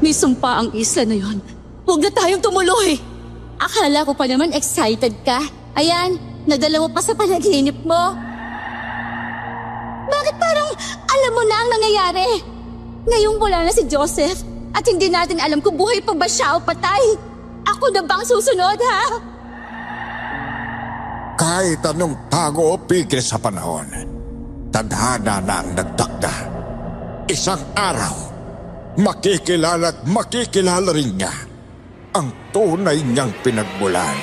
May sumpa ang isla na yon. Huwag na tayong tumuloy. Akala ko pa naman excited ka. Ayan, nadala mo pa sa panaginip mo. Bakit parang alam mo na ang nangyayari? Ngayong wala na si Joseph at hindi natin alam kung buhay pa ba siya o patay. Ako na bang susunod, ha? Kahit anong tago o pigil sa panahon, tadhana na ang nagtakda. Isang araw, makikilala at makikilala rin niya ang tunay niyang pinagmulan.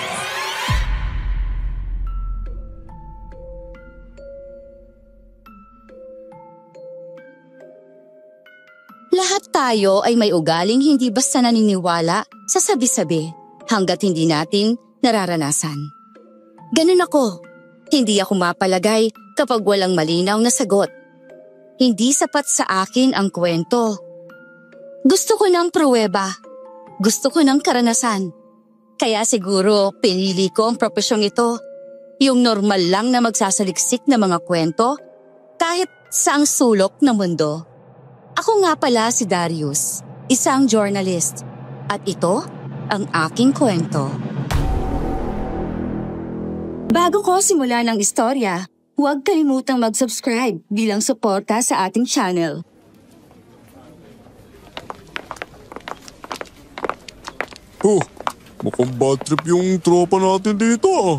Lahat tayo ay may ugaling hindi basta naniniwala sa sabi-sabi hanggat hindi natin nararanasan. Ganun ako. Hindi ako mapalagay kapag walang malinaw na sagot. Hindi sapat sa akin ang kwento. Gusto ko ng pruweba. Gusto ko ng karanasan. Kaya siguro pinili ko ang propesyong ito. Yung normal lang na magsasaliksik na mga kwento kahit saang sulok ng mundo. Ako nga pala si Darius, isang journalist. At ito ang aking kwento. Bago ko simulan ang istorya, huwag kalimutang mag-subscribe bilang suporta sa ating channel. Mukhang bad trip yung tropa natin dito ah.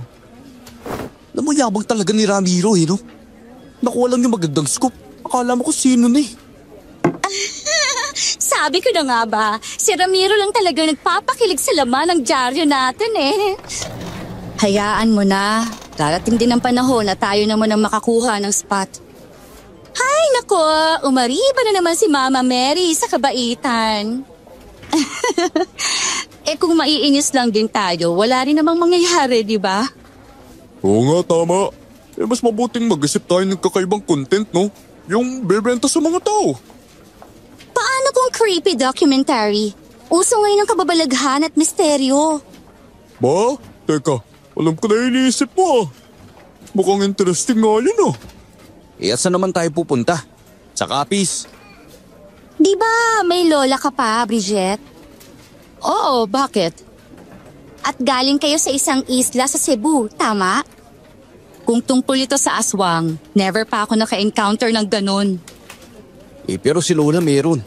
Alam mo, yabang talaga ni Ramiro no? Nakuha lang yung magandang scoop. Akala mo kung sino na eh. Sabi ko na nga ba, si Ramiro lang talaga nagpapakilig sa laman ng dyaryo natin eh. Hayaan mo na, darating din ang panahon na tayo naman ang makakuha ng spot. Hay nako, umariba na naman si Mama Mary sa kabaitan. Eh kung maiinis lang din tayo, wala rin namang mangyayari, di ba? Oo nga, tama. Eh mas mabuting mag-isip tayo ng kakaibang content, no? Yung bebenta sa mga tao. Paano kung creepy documentary? Uso ngayon ang kababalaghan at misteryo. Ba? Teka, alam ko na iniisip mo ah. Mukhang interesting nga yun ah. Eh, saan naman tayo pupunta? Sa Capiz. Di ba may lola ka pa, Bridget? Oo, bakit? At galing kayo sa isang isla sa Cebu, tama? Kung tungkol ito sa aswang, never pa ako naka-encounter ng ganun. Eh, pero si Lola meron.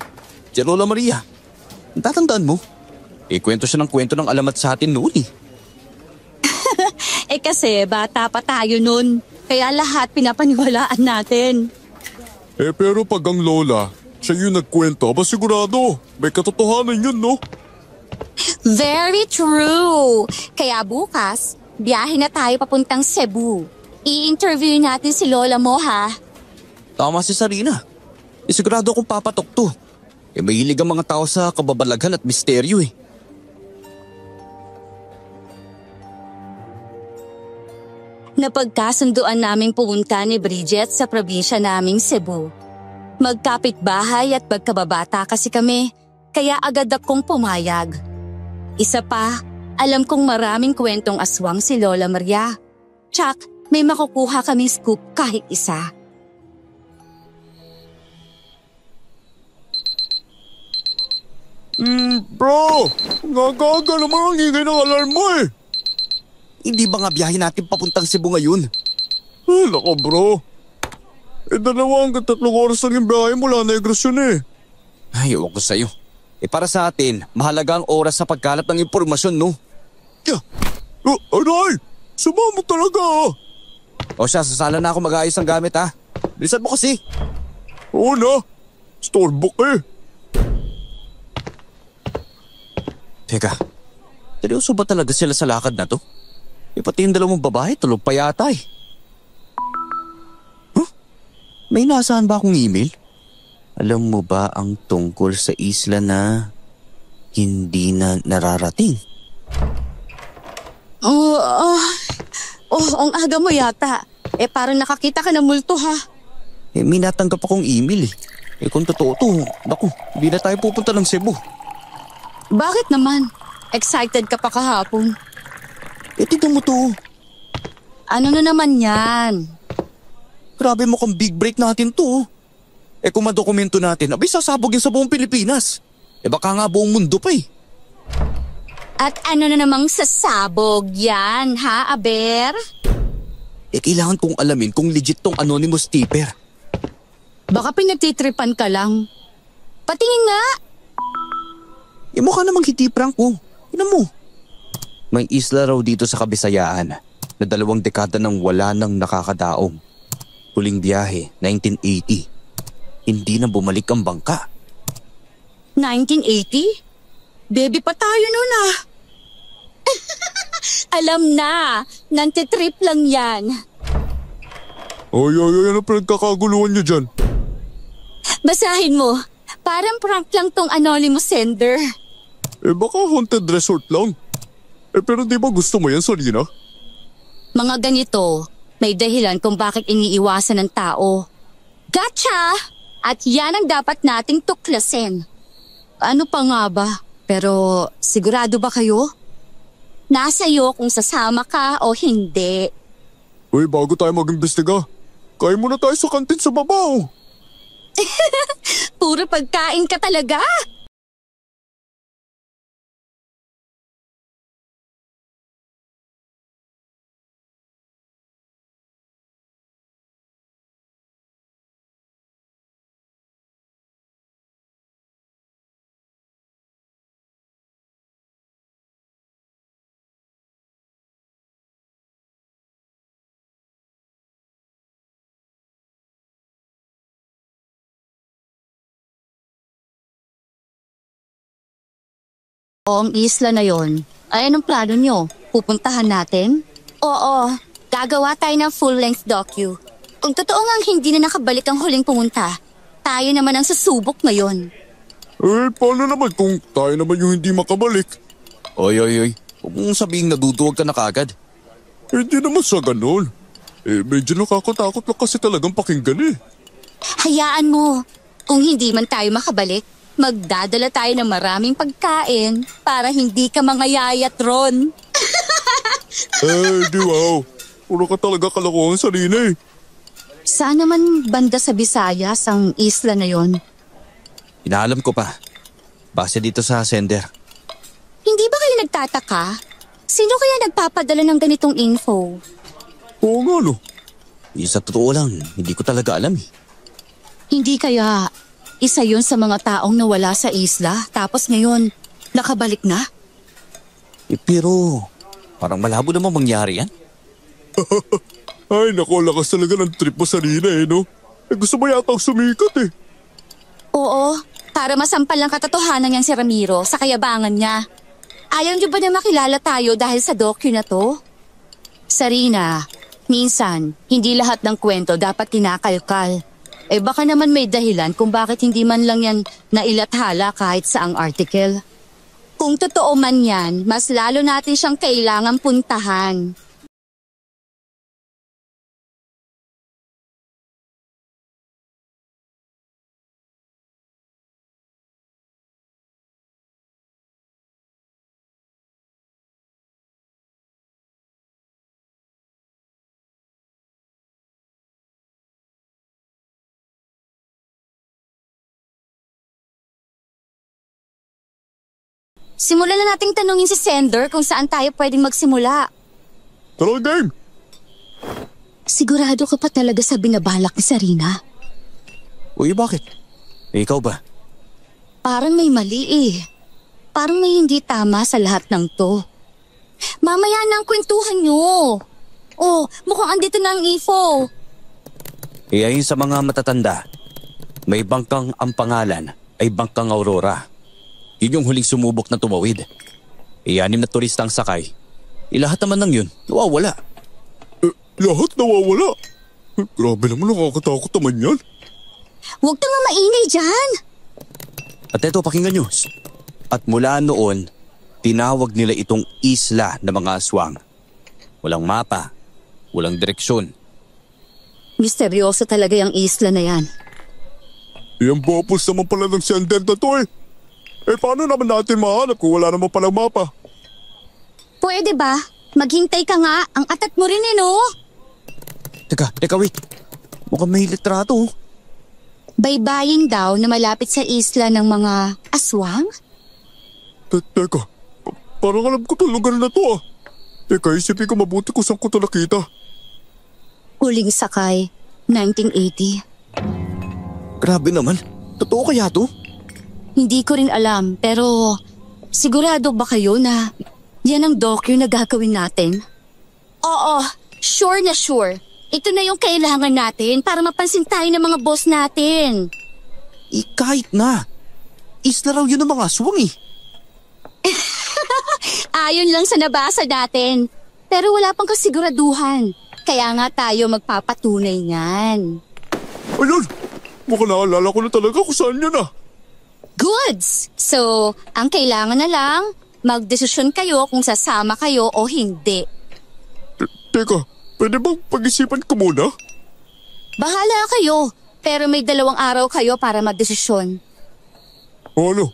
Si Lola Maria. Tatandaan mo? Eh, kwento siya ng kwento ng alamat sa atin noon eh. Eh kasi bata pa tayo nun, kaya lahat pinapaniwalaan natin. Eh pero pag ang lola, siya yung nagkwento, ba sigurado? May katotohanan yun, no? Very true! Kaya bukas, biyahe na tayo papuntang Cebu. I-interview natin si lola mo, ha? Tama si Sarina. Eh, sigurado akong papatok to. Eh, mahilig ang mga tao sa kababalaghan at misteryo eh. Napagkasunduan naming pumunta ni Bridget sa probinsya naming Cebu. Magkapit-bahay at magkababata kasi kami, kaya agad akong pumayag. Isa pa, alam kong maraming kwentong aswang si Lola Maria. Tsak, may makukuha kaming scoop kahit isa. Bro! Gagaga naman ang ingay ng alarm mo eh! Hindi ba nga biyahe natin papuntang Cebu ngayon? Nako bro. Eh 2 hanggang 3 oras lang yung biyahe mula Negros yun eh. Ay, ewan ko sa'yo. Eh para sa atin, mahalaga ang oras sa pagkalat ng impormasyon, no? Aray! Sumama talaga ah! O siya, sasala na ako mag-ayos ng gamit ha. Bilisan mo kasi. Oo na. Storebook eh. Teka, seryoso ba talaga sila sa lakad na to? Eh pati yung 2 babae, tulog pa yata eh. Huh? May nasaan ba akong email? Alam mo ba ang tungkol sa isla na hindi na nararating? Ang aga mo yata. Eh parang nakakita ka ng multo ha. Eh may natanggap akong email eh. Eh kung totoo to, naku, hindi na tayo pupunta ng Cebu. Bakit naman? Excited ka pa kahapon. Eh tignan mo to. Ano na naman yan? Grabe mukhang big break natin to. Eh kung madokumento natin, abay sasabog yun sa buong Pilipinas. baka nga buong mundo pa eh. At ano na namang sasabog yan, ha, Aber? Kailangan kong alamin kung legit tong anonymous tipper. Baka pinagtitripan ka lang. Patingin nga! Mukha namang hindi prank ko. Ina mo. May isla raw dito sa Kabisayaan na 2 dekada nang wala nang nakakadaong. Huling biyahe, 1980. Hindi na bumalik ang bangka. 1980? Baby pa tayo noon ah. Alam na, nantitrip lang yan. Ay, ano pinagkakaguluhan niyo dyan? Basahin mo, parang prank lang tong anonymous sender. Baka haunted resort lang. Pero di ba gusto mo yan, Sarina? Mga ganito, may dahilan kung bakit iniiwasan ng tao. Gotcha! At yan ang dapat nating tuklasin. Ano pa nga ba? Pero sigurado ba kayo? Nasa iyo kung sasama ka o hindi. Uy, bago tayo mag-imbestiga, kain muna tayo sa kantin sa baba oh. Puro pagkain ka talaga. Ang isla na yon. Ay, anong plano nyo? Pupuntahan natin? Oo, gagawa tayo ng full-length docu. Kung totoo ngang hindi na nakabalik ang huling pumunta, tayo naman ang susubok ngayon. Paano naman kung tayo naman yung hindi makabalik? Oy. Huwag mong sabihing naduduwag ka na kagad. Hindi naman sa ganun. Medyo nakakatakot lang kasi talagang pakinggan eh. Hayaan mo, kung hindi man tayo makabalik, magdadala tayo ng maraming pagkain para hindi ka mangayayat ron. Di wow. Puro ka talaga kalokohan, Sarina eh. Saan naman banda sa Visayas ang isla na yon? Inaalam ko pa. Base dito sa sender. Hindi ba kayo nagtataka? Sino kaya nagpapadala ng ganitong info? Oo nga no. Sa totoo lang, hindi ko talaga alam eh. Hindi kaya isa yon sa mga taong nawala sa isla tapos ngayon nakabalik na? Pero parang malabo namang mangyari yan. Ay nako, lakas talaga ng trip mo, Sarina eh no. Gusto mo yata sumikat eh. Oo, para masampal ang katotohanan niyan si Ramiro sa kayabangan niya. Ayaw niyo ba na makilala tayo dahil sa docu na to? Sarina, minsan hindi lahat ng kwento dapat kinakalkal. Baka naman may dahilan kung bakit hindi man lang yan nailathala kahit sa ang article. Kung totoo man yan, mas lalo natin siyang kailangang puntahan. Simulan na nating tanungin si sender kung saan tayo pwedeng magsimula. Tara, game! Sigurado ka pa talaga sa binabalak ni Sarina? Uy, bakit? Ikaw ba? Parang may mali eh. Parang may hindi tama sa lahat ng to. Mamaya na ang kwentuhan nyo. Oh, mukhang andito na ang info. Ayon sa mga matatanda, may bangkang ang pangalan ay Bangkang Aurora. Yun yung huling sumubok na tumawid. 6 na turista ang sakay. Lahat naman ng yun, nawawala. Lahat nawawala? Grabe naman, nakakatakot naman yan. Huwag ka nga maingay dyan. At eto, pakinggan nyo. At mula noon, tinawag nila itong isla ng mga aswang. Walang mapa, walang direksyon. Misteryoso talaga yung isla na yan. Yan bopos naman pala ng sender na to eh. Paano naman natin mahanap kung wala naman palang mapa? Pwede ba? Maghintay ka nga. Ang atat mo rin eh, no? Teka, wait. Mukhang may litrato. Baybayin daw na malapit sa isla ng mga aswang? Teka, parang alam ko itong lugar na to ah. Teka, isipin ko mabuti kung saan ko ito nakita. Huling sakay, 1980. Grabe naman. Totoo kaya to? Hindi ko rin alam pero sigurado ba kayo na yan ang docu na gagawin natin? Oo, sure na sure. Ito na yung kailangan natin para mapansin tayo ng mga boss natin. Kahit na. Isla raw yun ng mga aswang eh. Ayon lang sa nabasa natin. Pero wala pang kasiguraduhan. Kaya nga tayo magpapatunay niyan. Ayun! Mukhang naalala ko na talaga kung saan yun ah. Goods! So, ang kailangan na lang, magdesisyon kayo kung sasama kayo o hindi. Teka, pwede bang pag-isipan ko muna? Bahala kayo, pero may 2 araw kayo para magdesisyon. O ano?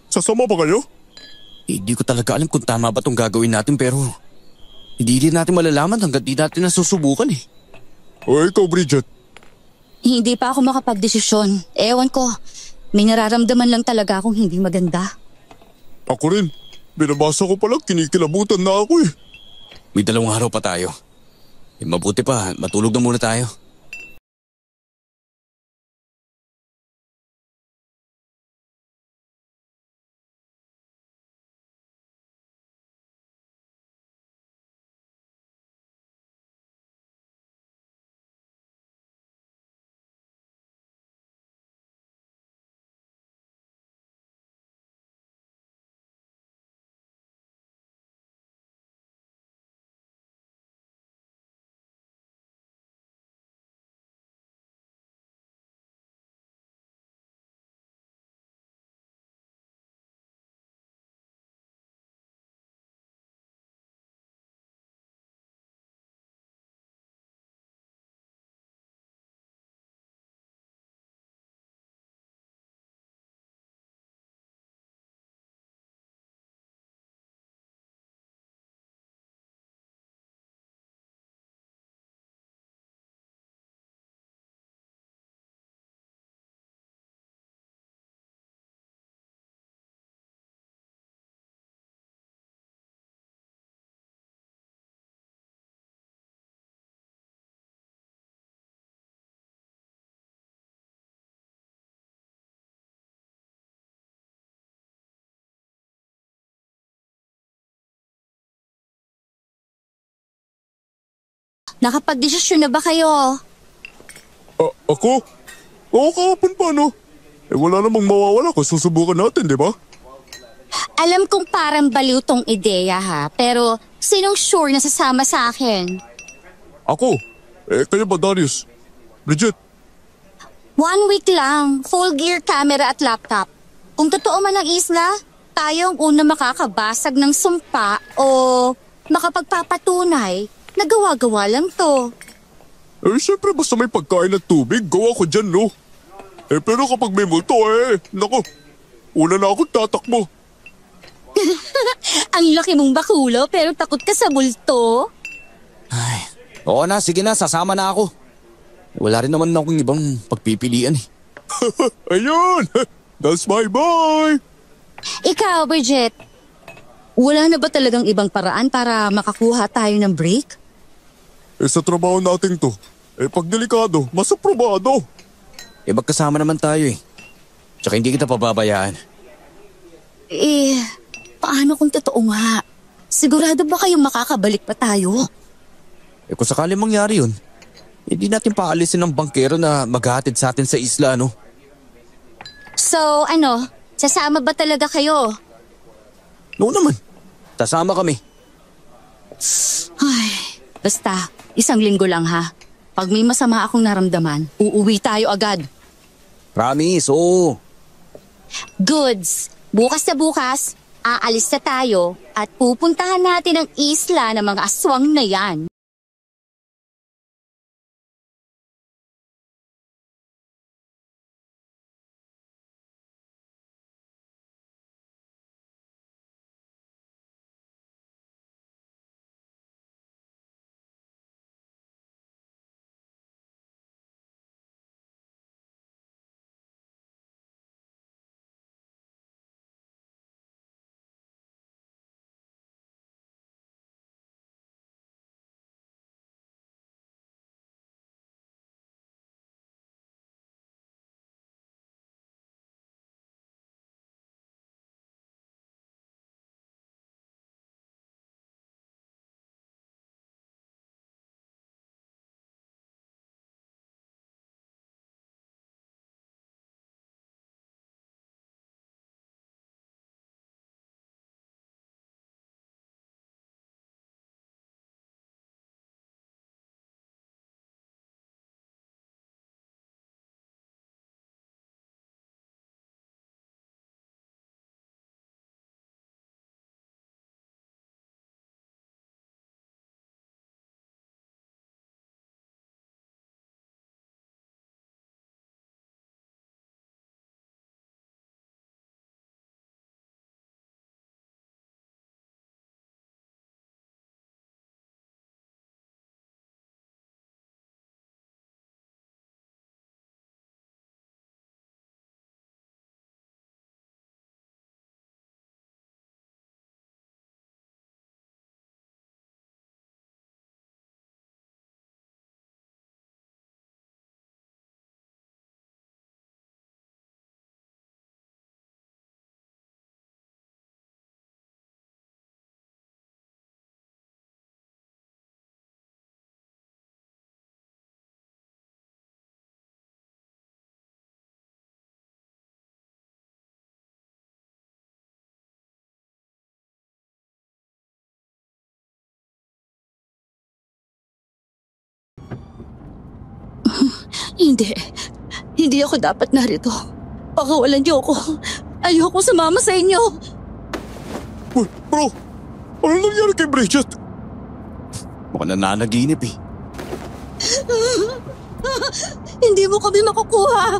Sasama ba kayo? Hindi ko talaga alam kung tama ba itong gagawin natin pero hindi rin natin malalaman hanggat di natin nasusubukan eh. O ikaw, Bridget. Hindi pa ako makapagdesisyon. Ewan ko, may nararamdaman lang talaga akong hindi maganda. Ako rin. Binabasa ko palang kinikilabutan na ako eh. May 2 araw pa tayo. Mabuti pa, matulog na muna tayo. Nakapagdesisyon na ba kayo? Ako? Oo, kahapon pa no? Wala namang mawawala kung susubukan natin, di ba? Alam kong parang baliw tong ideya ha, pero sinong sure na sasama sa akin? Ako? Kaya ba, Darius? Bridget? 1 week lang, full gear camera at laptop. Kung totoo man ang isla, tayo ang una makakabasag ng sumpa o makapagpapatunay na gawa-gawa lang to. Siyempre basta may pagkain at tubig, gawa ko dyan, no? Pero kapag may multo, naku, una na akong tatakbo. Ang laki mong bakulo pero takot ka sa multo. Ay, oo na, sige na, sasama na ako. Wala rin naman akong ibang pagpipilian eh. Ayun! That's my boy! Ikaw, Bridget, wala na ba talagang ibang paraan para makakuha tayo ng break? Sa trabaho natin to, pag delikado, mas aprobado. Magkasama naman tayo eh. Tsaka hindi kita pababayaan. Paano kung totoo nga? Sigurado ba kayong makakabalik pa tayo? Kung sakali mangyari yun, hindi natin paalisin ng bangkero na maghahatid sa atin sa isla, no? So, sasama ba talaga kayo? Oo naman. Sasama kami. Ay, basta, 1 linggo lang ha. Pag may masama akong naramdaman, uuwi tayo agad. Promise, oo. Goods. Bukas na bukas, aalis na tayo at pupuntahan natin ang isla ng mga aswang na yan. Hindi. Hindi ako dapat narito. Pakawalan niyo ako. Ayoko sumama sa inyo. Uy, bro! Ano nangyari kay Bridget? Mukhang nananaginip eh. Hindi mo kami makukuha.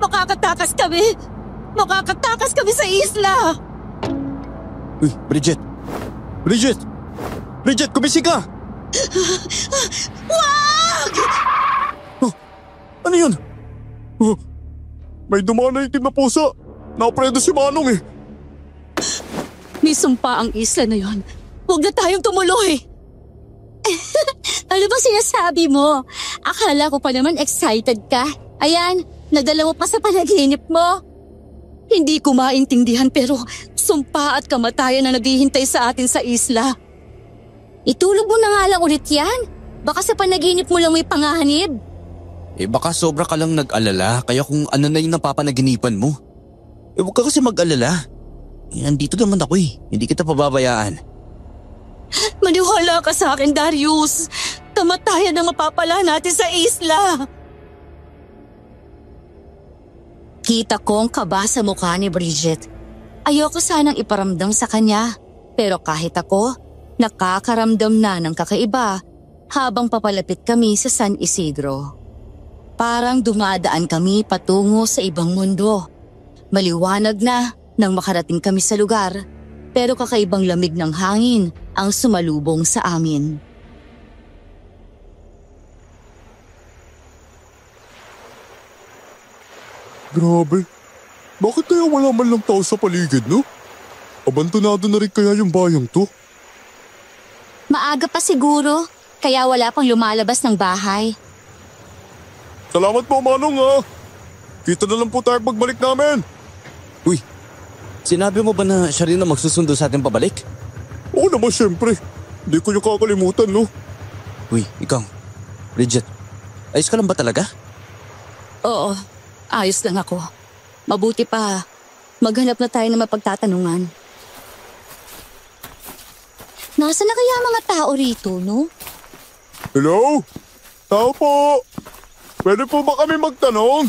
Makakatakas kami. Makakatakas kami sa isla. Uy, Bridget! Bridget! Bridget, kumising ka! Wag! Oh, ano yun? Oh, may dumaan na itim na pusa. Napredo si Manong eh. May sumpa ang isla na yon. Huwag na tayong tumuloy. Ano ba sinasabi mo? Akala ko pa naman excited ka. Ayan, nadala mo pa sa panaginip mo. Hindi ko maintindihan pero sumpa at kamatayan na naghihintay sa atin sa isla. Itulog mo na nga lang ulit yan. Baka sa panaginip mo lang may panganib. Eh baka sobra ka lang nag-alala kaya kung ano na yung napapanaginipan mo. Eh huwag ka kasi mag-alala. Eh, nandito naman ako eh. Hindi kita pababayaan. Maniwala ka sa akin, Darius. Kamatayan ang mapapala natin sa isla. Kita ko ang kaba sa mukha ni Bridget. Ayoko sanang iparamdam sa kanya. Pero kahit ako, nakakaramdam na ng kakaiba habang papalapit kami sa San Isidro. Parang dumadaan kami patungo sa ibang mundo. Maliwanag na nang makarating kami sa lugar, pero kakaibang lamig ng hangin ang sumalubong sa amin. Grabe. Bakit kaya wala man lang tao sa paligid, no? Abandonado na rin kaya yung bayang to? Maaga pa siguro, kaya wala pang lumalabas ng bahay. Salamat po, Manong ha. Kita na lang po tayo pagbalik namin. Uy, sinabi mo ba na siya rin na magsusundo sa atin pabalik? Oo naman syempre. Hindi ko yung kakalimutan, no? Uy, ikaw. Bridget, ayos ka lang ba talaga? Oo, ayos lang ako. Mabuti pa, maghanap na tayo ng mapagtatanungan. Nasaan na kaya mga tao rito, no? Hello? Tao po. Pwede po ba kami magtanong?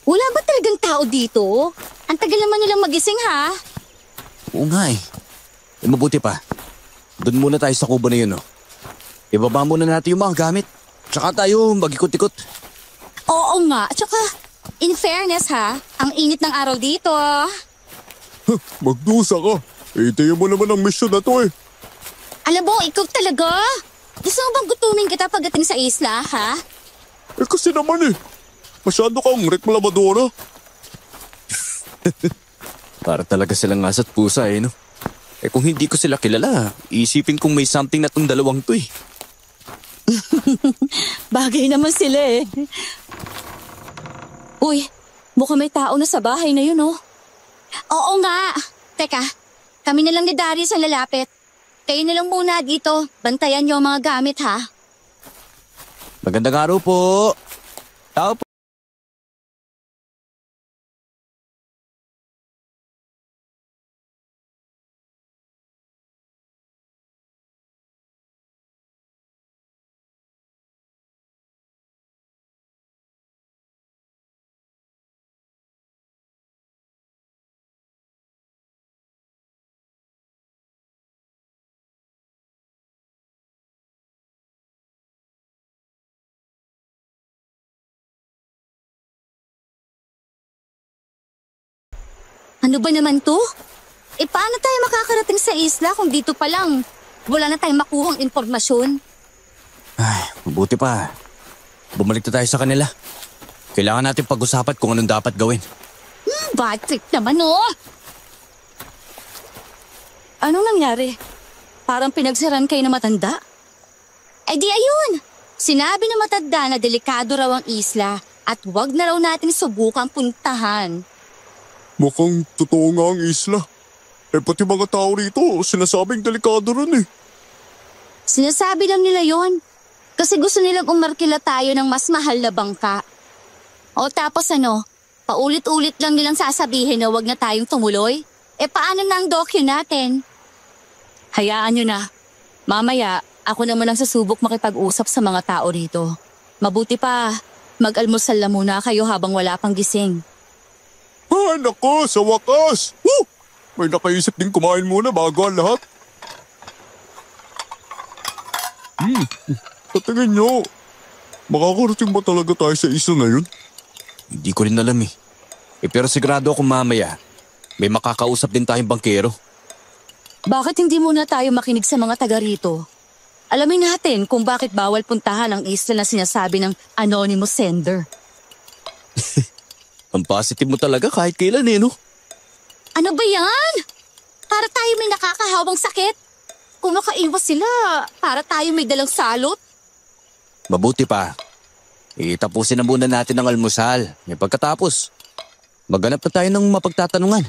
Wala ba talagang tao dito? Ang tagal naman nilang magising, ha? Oo nga eh. Eh mabuti pa. Doon muna tayo sa kubo na yun, no? Ibaba muna natin yung mga gamit. Tsaka tayo mag-ikot-ikot. Oo nga, tsaka in fairness ha, ang init ng araw dito. Magdusa ka. Itayin mo naman ang mission na to eh. Alam mo, ikaw talaga. Gusto mo bang gutumin kita pagdating sa isla, ha? Eh kasi naman eh. Masyado kang reklamadora. Para talaga silang asa't pusa eh, no? Eh kung hindi ko sila kilala, isipin kong may something na tong dalawang to eh. Bagay naman sila eh. Uy, mukhang may tao na sa bahay na yun, oh. Oo nga. Teka, kami na lang ni Darius ang lalapit. Kayo na lang muna dito. Bantayan niyo ang mga gamit, ha? Magandang araw po. Tao po. Ano ba naman to? Eh paano tayo makakarating sa isla kung dito pa lang wala na tayong makuhang impormasyon? Ay, mabuti pa. Bumalik na tayo sa kanila. Kailangan natin pag-usapan kung anong dapat gawin. Bad trip naman, oh! Anong nangyari? Parang pinagsaran kayo na matanda? Eh di ayun! Sinabi na matanda na delikado raw ang isla at wag na raw natin subukang puntahan. Mukhang totoo nga ang isla. Eh pati mga tao rito, sinasabing delikado rin eh. Sinasabi lang nila yon kasi gusto nilang umarkila tayo ng mas mahal na bangka. O tapos ano, paulit-ulit lang nilang sasabihin na wag na tayong tumuloy? Eh paano na ang dokyo natin? Hayaan nyo na. Mamaya, ako naman ang susubok makipag-usap sa mga tao rito. Mabuti pa, Mag-almusal na muna kayo habang wala pang gising. Nako, sa wakas! Woo! May nakaisip din kumain muna bago ang lahat. Tatingin nyo. Makakarating ba talaga tayo sa isla na yun? Hindi ko rin alam eh. Pero sigurado ako mamaya, may makakausap din tayong bangkero. Bakit hindi muna tayo makinig sa mga taga rito? Alamin natin kung bakit bawal puntahan ang isla na sinasabi ng anonymous sender. Ang positive mo talaga kahit kailan eh, no? Ano ba yan? Para tayo may nakakahawang sakit. Kung makaiwas sila, para tayo may dalang salot. Mabuti pa. Tapusin na muna natin ang almusal. May pagkatapos, maghanap na tayo ng mapagtatanungan.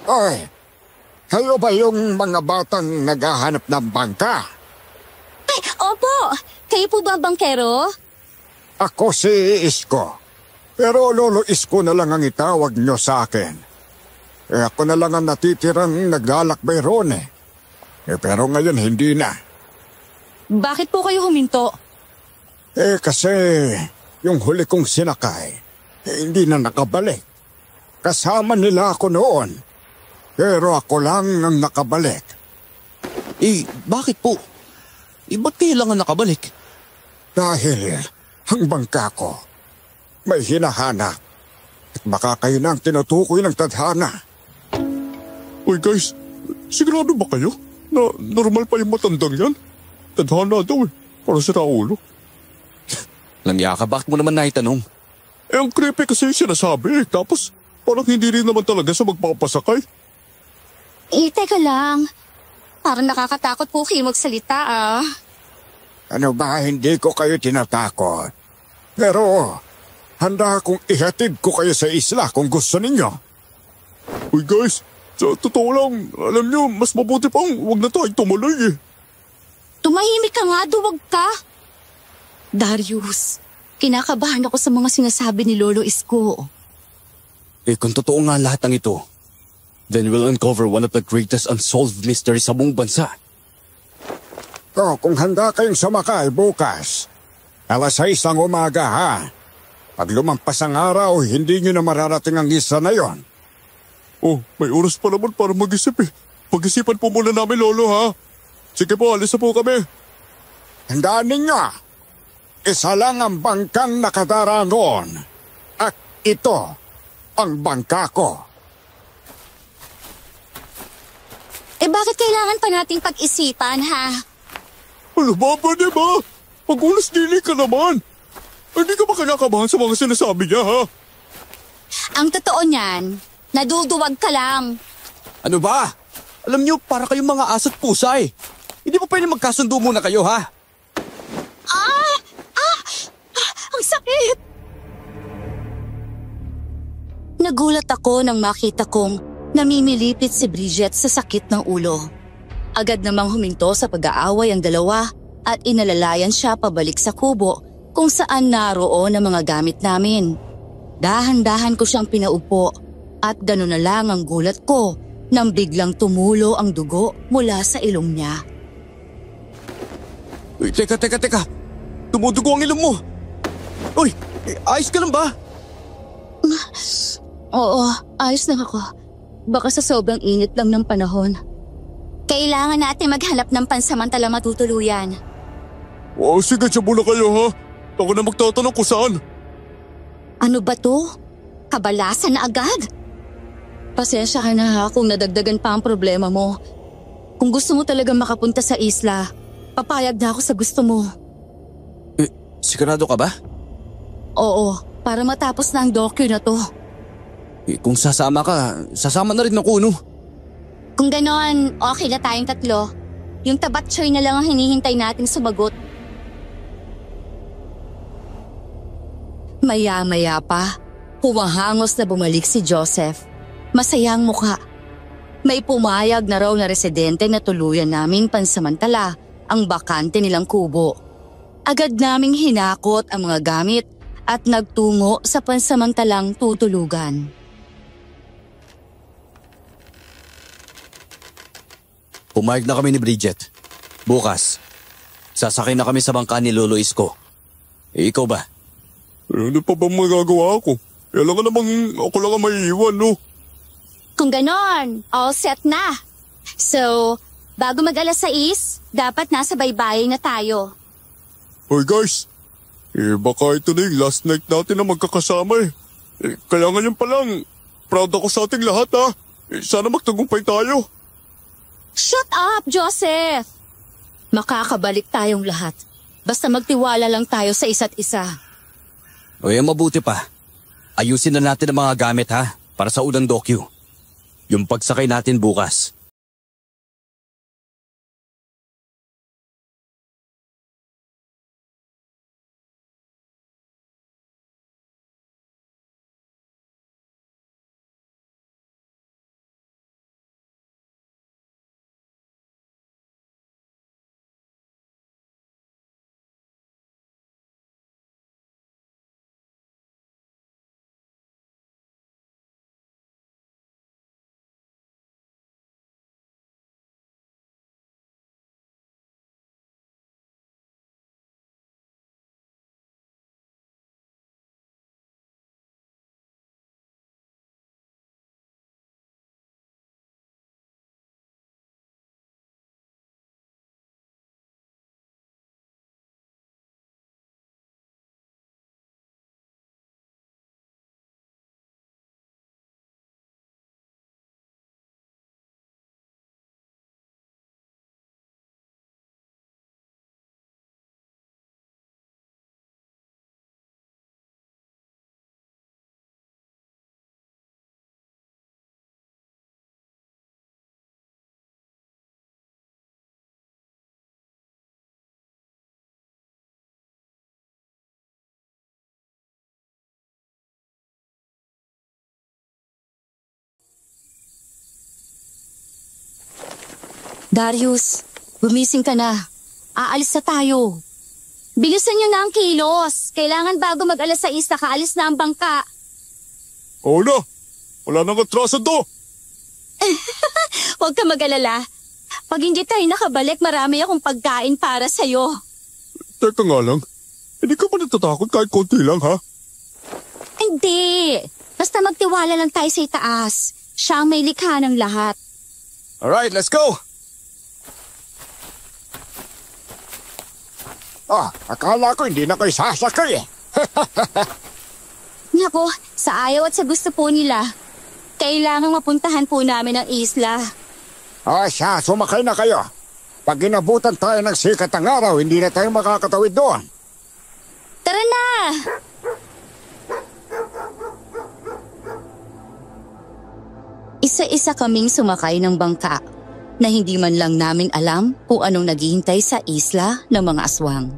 Oy, kayo ba yung mga batang naghahanap ng bangka? Ay, opo! Kayo po ba bangkero? Ako si Isko. Pero Lolo Isko na lang ang itawag nyo sa akin. Ako na lang ang natitirang naglalakbay roon eh. Pero ngayon hindi na. Bakit po kayo huminto? Kasi yung huli kong sinakay, hindi na nakabalik. Kasama nila ako noon. Pero ako lang ang nakabalik. Bakit po? Ba't kailangan nakabalik? Dahil ang bangka ko may hinahanap. At baka kayo na ang tinutukoy ng tadhana. Uy guys, sigurado ba kayo na normal pa yung matandang yan? Tadhana daw eh, para sa ulo. Langya ka, bakit mo naman naitanong? Ang creepy kasi yung sinasabi eh, tapos parang hindi rin naman talaga sa magpapasakay. Teka lang. Parang nakakatakot po kayo magsalita ah. Ano ba, hindi ko kayo tinatakot. Pero handa akong ihatid ko kayo sa isla kung gusto ninyo. Uy guys, sa totoo lang, alam nyo, mas mabuti pang huwag na tayo tumuloy eh. Tumahimik ka nga, duwag ka. Darius, kinakabahan ako sa mga sinasabi ni Lolo Isko. Kung totoo nga lahat ng ito, then we'll uncover one of the greatest unsolved mysteries sa buong bansa. Kung handa kayong sumakay bukas, 6:00 ng umaga ha. Pag lumampas ang araw, hindi nyo na mararating ang isla na yon. Oh, may oras pa naman para mag-isip eh. Pag-isipan po muna namin, Lolo ha. Sige po, alis na po kami. Handaan ninyo. Isa lang ang bangkang nakadara noon. At ito ang bangka ko. Bakit kailangan pa nating pag-isipan, ha? Ano ba, pwede ba? Magulas dili ka naman. Hindi ka ba kinakabahan sa mga sinasabi niya, ha? Ang totoo niyan, naduduwag ka lang. Ano ba? Alam niyo, para kayong mga aso't pusa eh. Hindi pa pwede magkasundo muna kayo, ha? Ang sakit! Nagulat ako nang makita kong namimilipit si Bridget sa sakit ng ulo. Agad namang huminto sa pag-aaway ang dalawa at inalalayan siya pabalik sa kubo kung saan naroon ang mga gamit namin. Dahan-dahan ko siyang pinaupo at gano'n na lang ang gulat ko nang biglang tumulo ang dugo mula sa ilong niya. Uy, teka. Tumudugo ang ilong mo. Uy, ayos ka lang ba? Oo, ayos lang ako. Baka sa sobrang init lang ng panahon. Kailangan natin maghanap ng pansamantalang matutuluyan. Sige, siya muna kayo ha. Ako na magtatanong kung saan. Ano ba to? Kabalasan na agad? Pasensya ka na ha kung nadagdagan pa ang problema mo. Kung gusto mo talaga makapunta sa isla, papayag na ako sa gusto mo. Sigurado ka ba? Oo, para matapos na ang docu na to. Kung sasama ka, sasama na rin ako, no? Kung ganon, okay na tayong tatlo. Yung tabatsoy na lang ang hinihintay nating sumagot. Maya-maya pa, humahangos na bumalik si Joseph. Masayang mukha. May pumayag na raw na residente na tuluyan namin pansamantala ang bakante nilang kubo. Agad naming hinakot ang mga gamit at nagtungo sa pansamantalang tutulugan. Pumayag na kami ni Bridget. Bukas, sasakay na kami sa bangka ni Lolo Isko. Ikaw ba? Ano pa bang magagawa ko? Kailangan namang ako lang ang maiiwan, no? Kung ganon, all set na. So, bago mag-alas 6, dapat nasa baybayin na tayo. Hoy guys, baka ito na yung last night natin na magkakasama eh. Kaya ngayon pa lang, proud ako sa ating lahat ha. Sana magtagumpay tayo. Shut up, Joseph! Makakabalik tayong lahat. Basta magtiwala lang tayo sa isa't isa. Uy, mabuti pa. Ayusin na natin ang mga gamit ha, para sa unang docu. Yung pagsakay natin bukas. Darius, gumising ka na. Aalis na tayo. Bilisan niyo na ang kilos. Kailangan bago mag-alas 6 nakaalis na ang bangka. Oo na, wala nang atraso to. Huwag ka mag-alala. Pag hindi tayo nakabalik, marami akong pagkain para sa'yo. Teka nga lang, hindi ka pa natatakot kahit konti lang ha? Hindi. Basta magtiwala lang tayo sa itaas. Siya ang may likha ng lahat. Alright, let's go! Akala ko hindi na kayo sasakay eh. Nako, sa ayaw at sa gusto po nila, kailangang mapuntahan po namin ang isla. Siya, sumakay na kayo. Pag inabutan tayo ng sikat ng araw, hindi na tayo makakatawid doon. Tara na! Isa-isa kaming sumakay ng bangka na hindi man lang namin alam kung anong naghihintay sa isla ng mga aswang.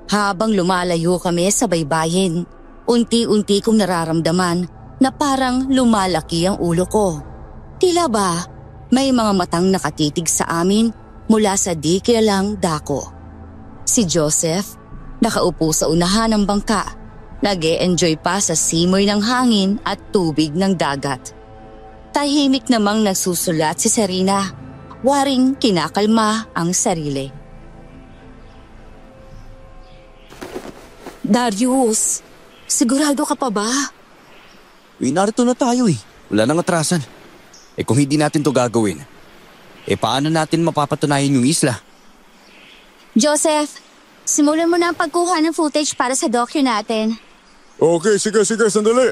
Habang lumalayo kami sa baybayin, unti-unti kong nararamdaman na parang lumalaki ang ulo ko. Tila ba may mga matang nakatitig sa amin mula sa di kilalang dako. Si Joseph, nakaupo sa unahan ng bangka, nag-e-enjoy pa sa simoy ng hangin at tubig ng dagat. Tahimik namang nagsusulat si Serena, waring kinakalma ang sarili. Darius, sigurado ka pa ba? Narito na tayo eh. Wala nang atrasan. Kung hindi natin to gagawin, paano natin mapapatunayan yung isla? Joseph, simulan mo na ang pagkuha ng footage para sa docu natin. Okay, sige, sandali.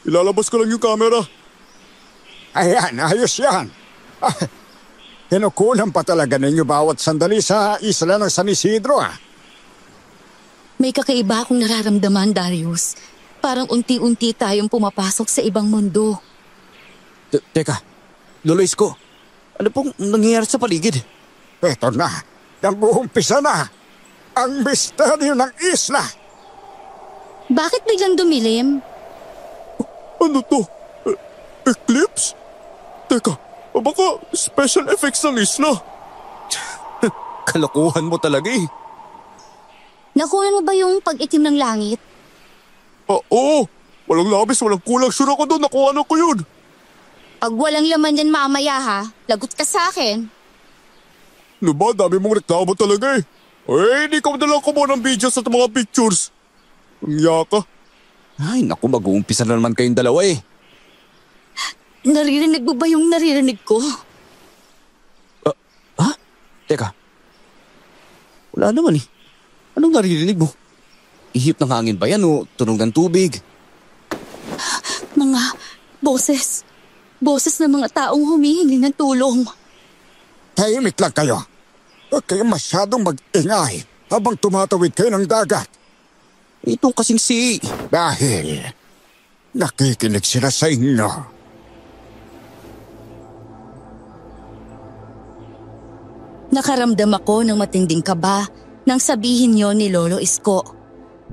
Ilalabas ko lang yung camera. Ayan, ayos yan. Kinukulang pa talaga ninyo bawat sandali sa isla ng San Isidro May kakaiba akong nararamdaman, Darius. Parang unti-unti tayong pumapasok sa ibang mundo. Teka, Lolo Isko, ano pong nangyayari sa paligid? Eto na, nag-uumpisa na ang misteryo ng isla. Bakit biglang dumilim? Ano to? Eclipse? Teka, baka special effects ng isla. Kalokohan mo talaga eh. Nakuha mo ba yung pag-itim ng langit? Oo, walang labis, walang kulang. Sure ako doon, nakuha na ko yun. Pag walang laman yan mamaya ha, lagot ka sa akin. Ano ba, dami mong reklamo talaga eh. Hindi ka madalang kumuha ng video sa mga pictures. Ang yaka. Ay, naku, mag-uumpisa na naman kayong dalawa eh. Naririnig mo ba yung naririnig ko? Teka. Wala naman eh. Anong naririnig mo? Ihip ng hangin ba yan o tunog ng tubig? Mga boses. Boses ng mga taong humihingi ng tulong. Tahimik lang kayo. Huwag kayo masyadong mag-ingay habang tumatawid kayo ng dagat. Itong kasing si... Dahil nakikinig sila sa inyo. Nakaramdam ako ng matinding kaba nang sabihin niyo ni Lolo Isko.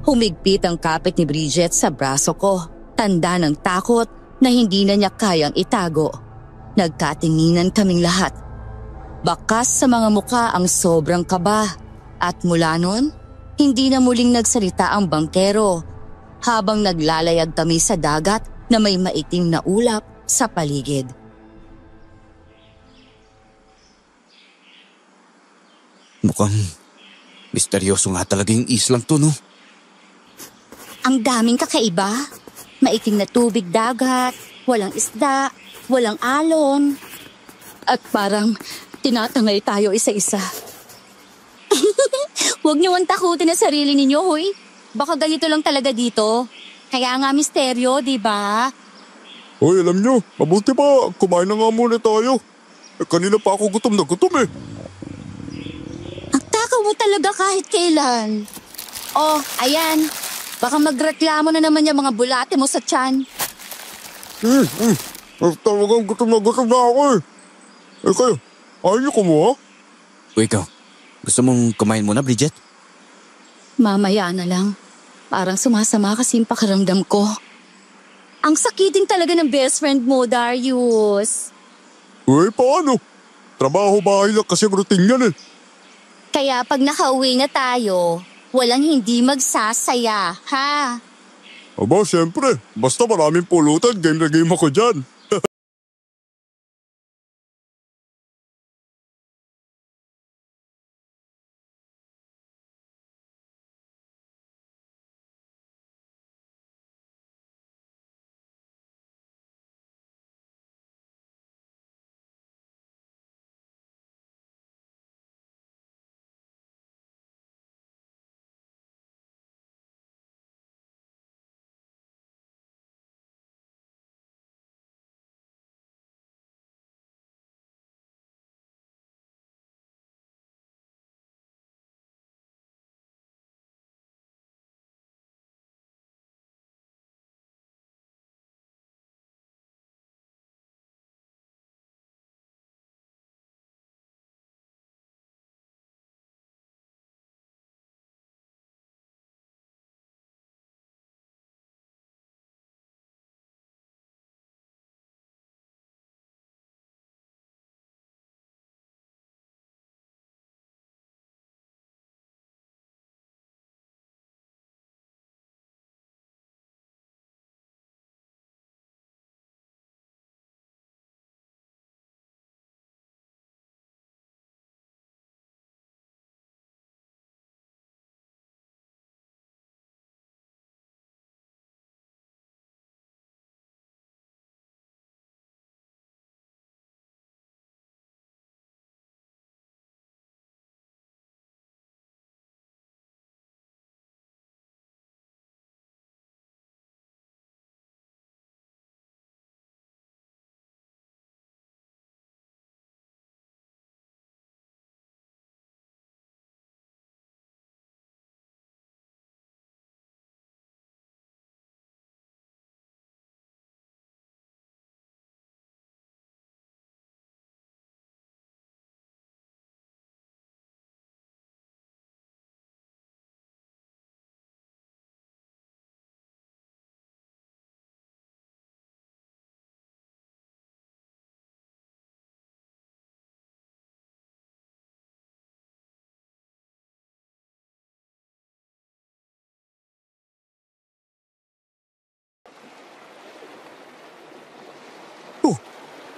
Humigpit ang kapit ni Bridget sa braso ko, tanda ng takot na hindi na niya kayang itago. Nagkatinginan kaming lahat. Bakas sa mga muka ang sobrang kaba at mula noon, hindi na muling nagsalita ang bangkero habang naglalayag kami sa dagat na may maitim na ulap sa paligid. Mukhang misteryoso nga talaga yung islang to, no? Ang daming kakaiba. Maitim na tubig dagat, walang isda, walang alon. At parang tinatangay tayo isa-isa. Huwag niyo ang takutin ang sarili ninyo, hoy. Baka ganito lang talaga dito. Kaya nga misteryo, di ba? Hoy, alam nyo, mabuti pa, kumain na nga muna tayo. Kanina pa ako gutom na gutom eh. Ang takaw mo talaga kahit kailan. Oh, ayan. Baka magreklamo na naman yung mga bulate mo sa tiyan. Talagang gutom na ako eh. Kayo, ayaw nyo kumuha? O ikaw, gusto mong kumain muna, Bridget? Mamaya na lang. Parang sumasama kasi yung pakiramdam ko. Ang sakitin talaga ng best friend mo, Darius. Paano? Trabaho-bahay lang kasi routine yan eh. Kaya pag nakauwi na tayo, walang hindi magsasaya, ha? Aba, syempre. Basta maraming pulutan, game na game ako dyan.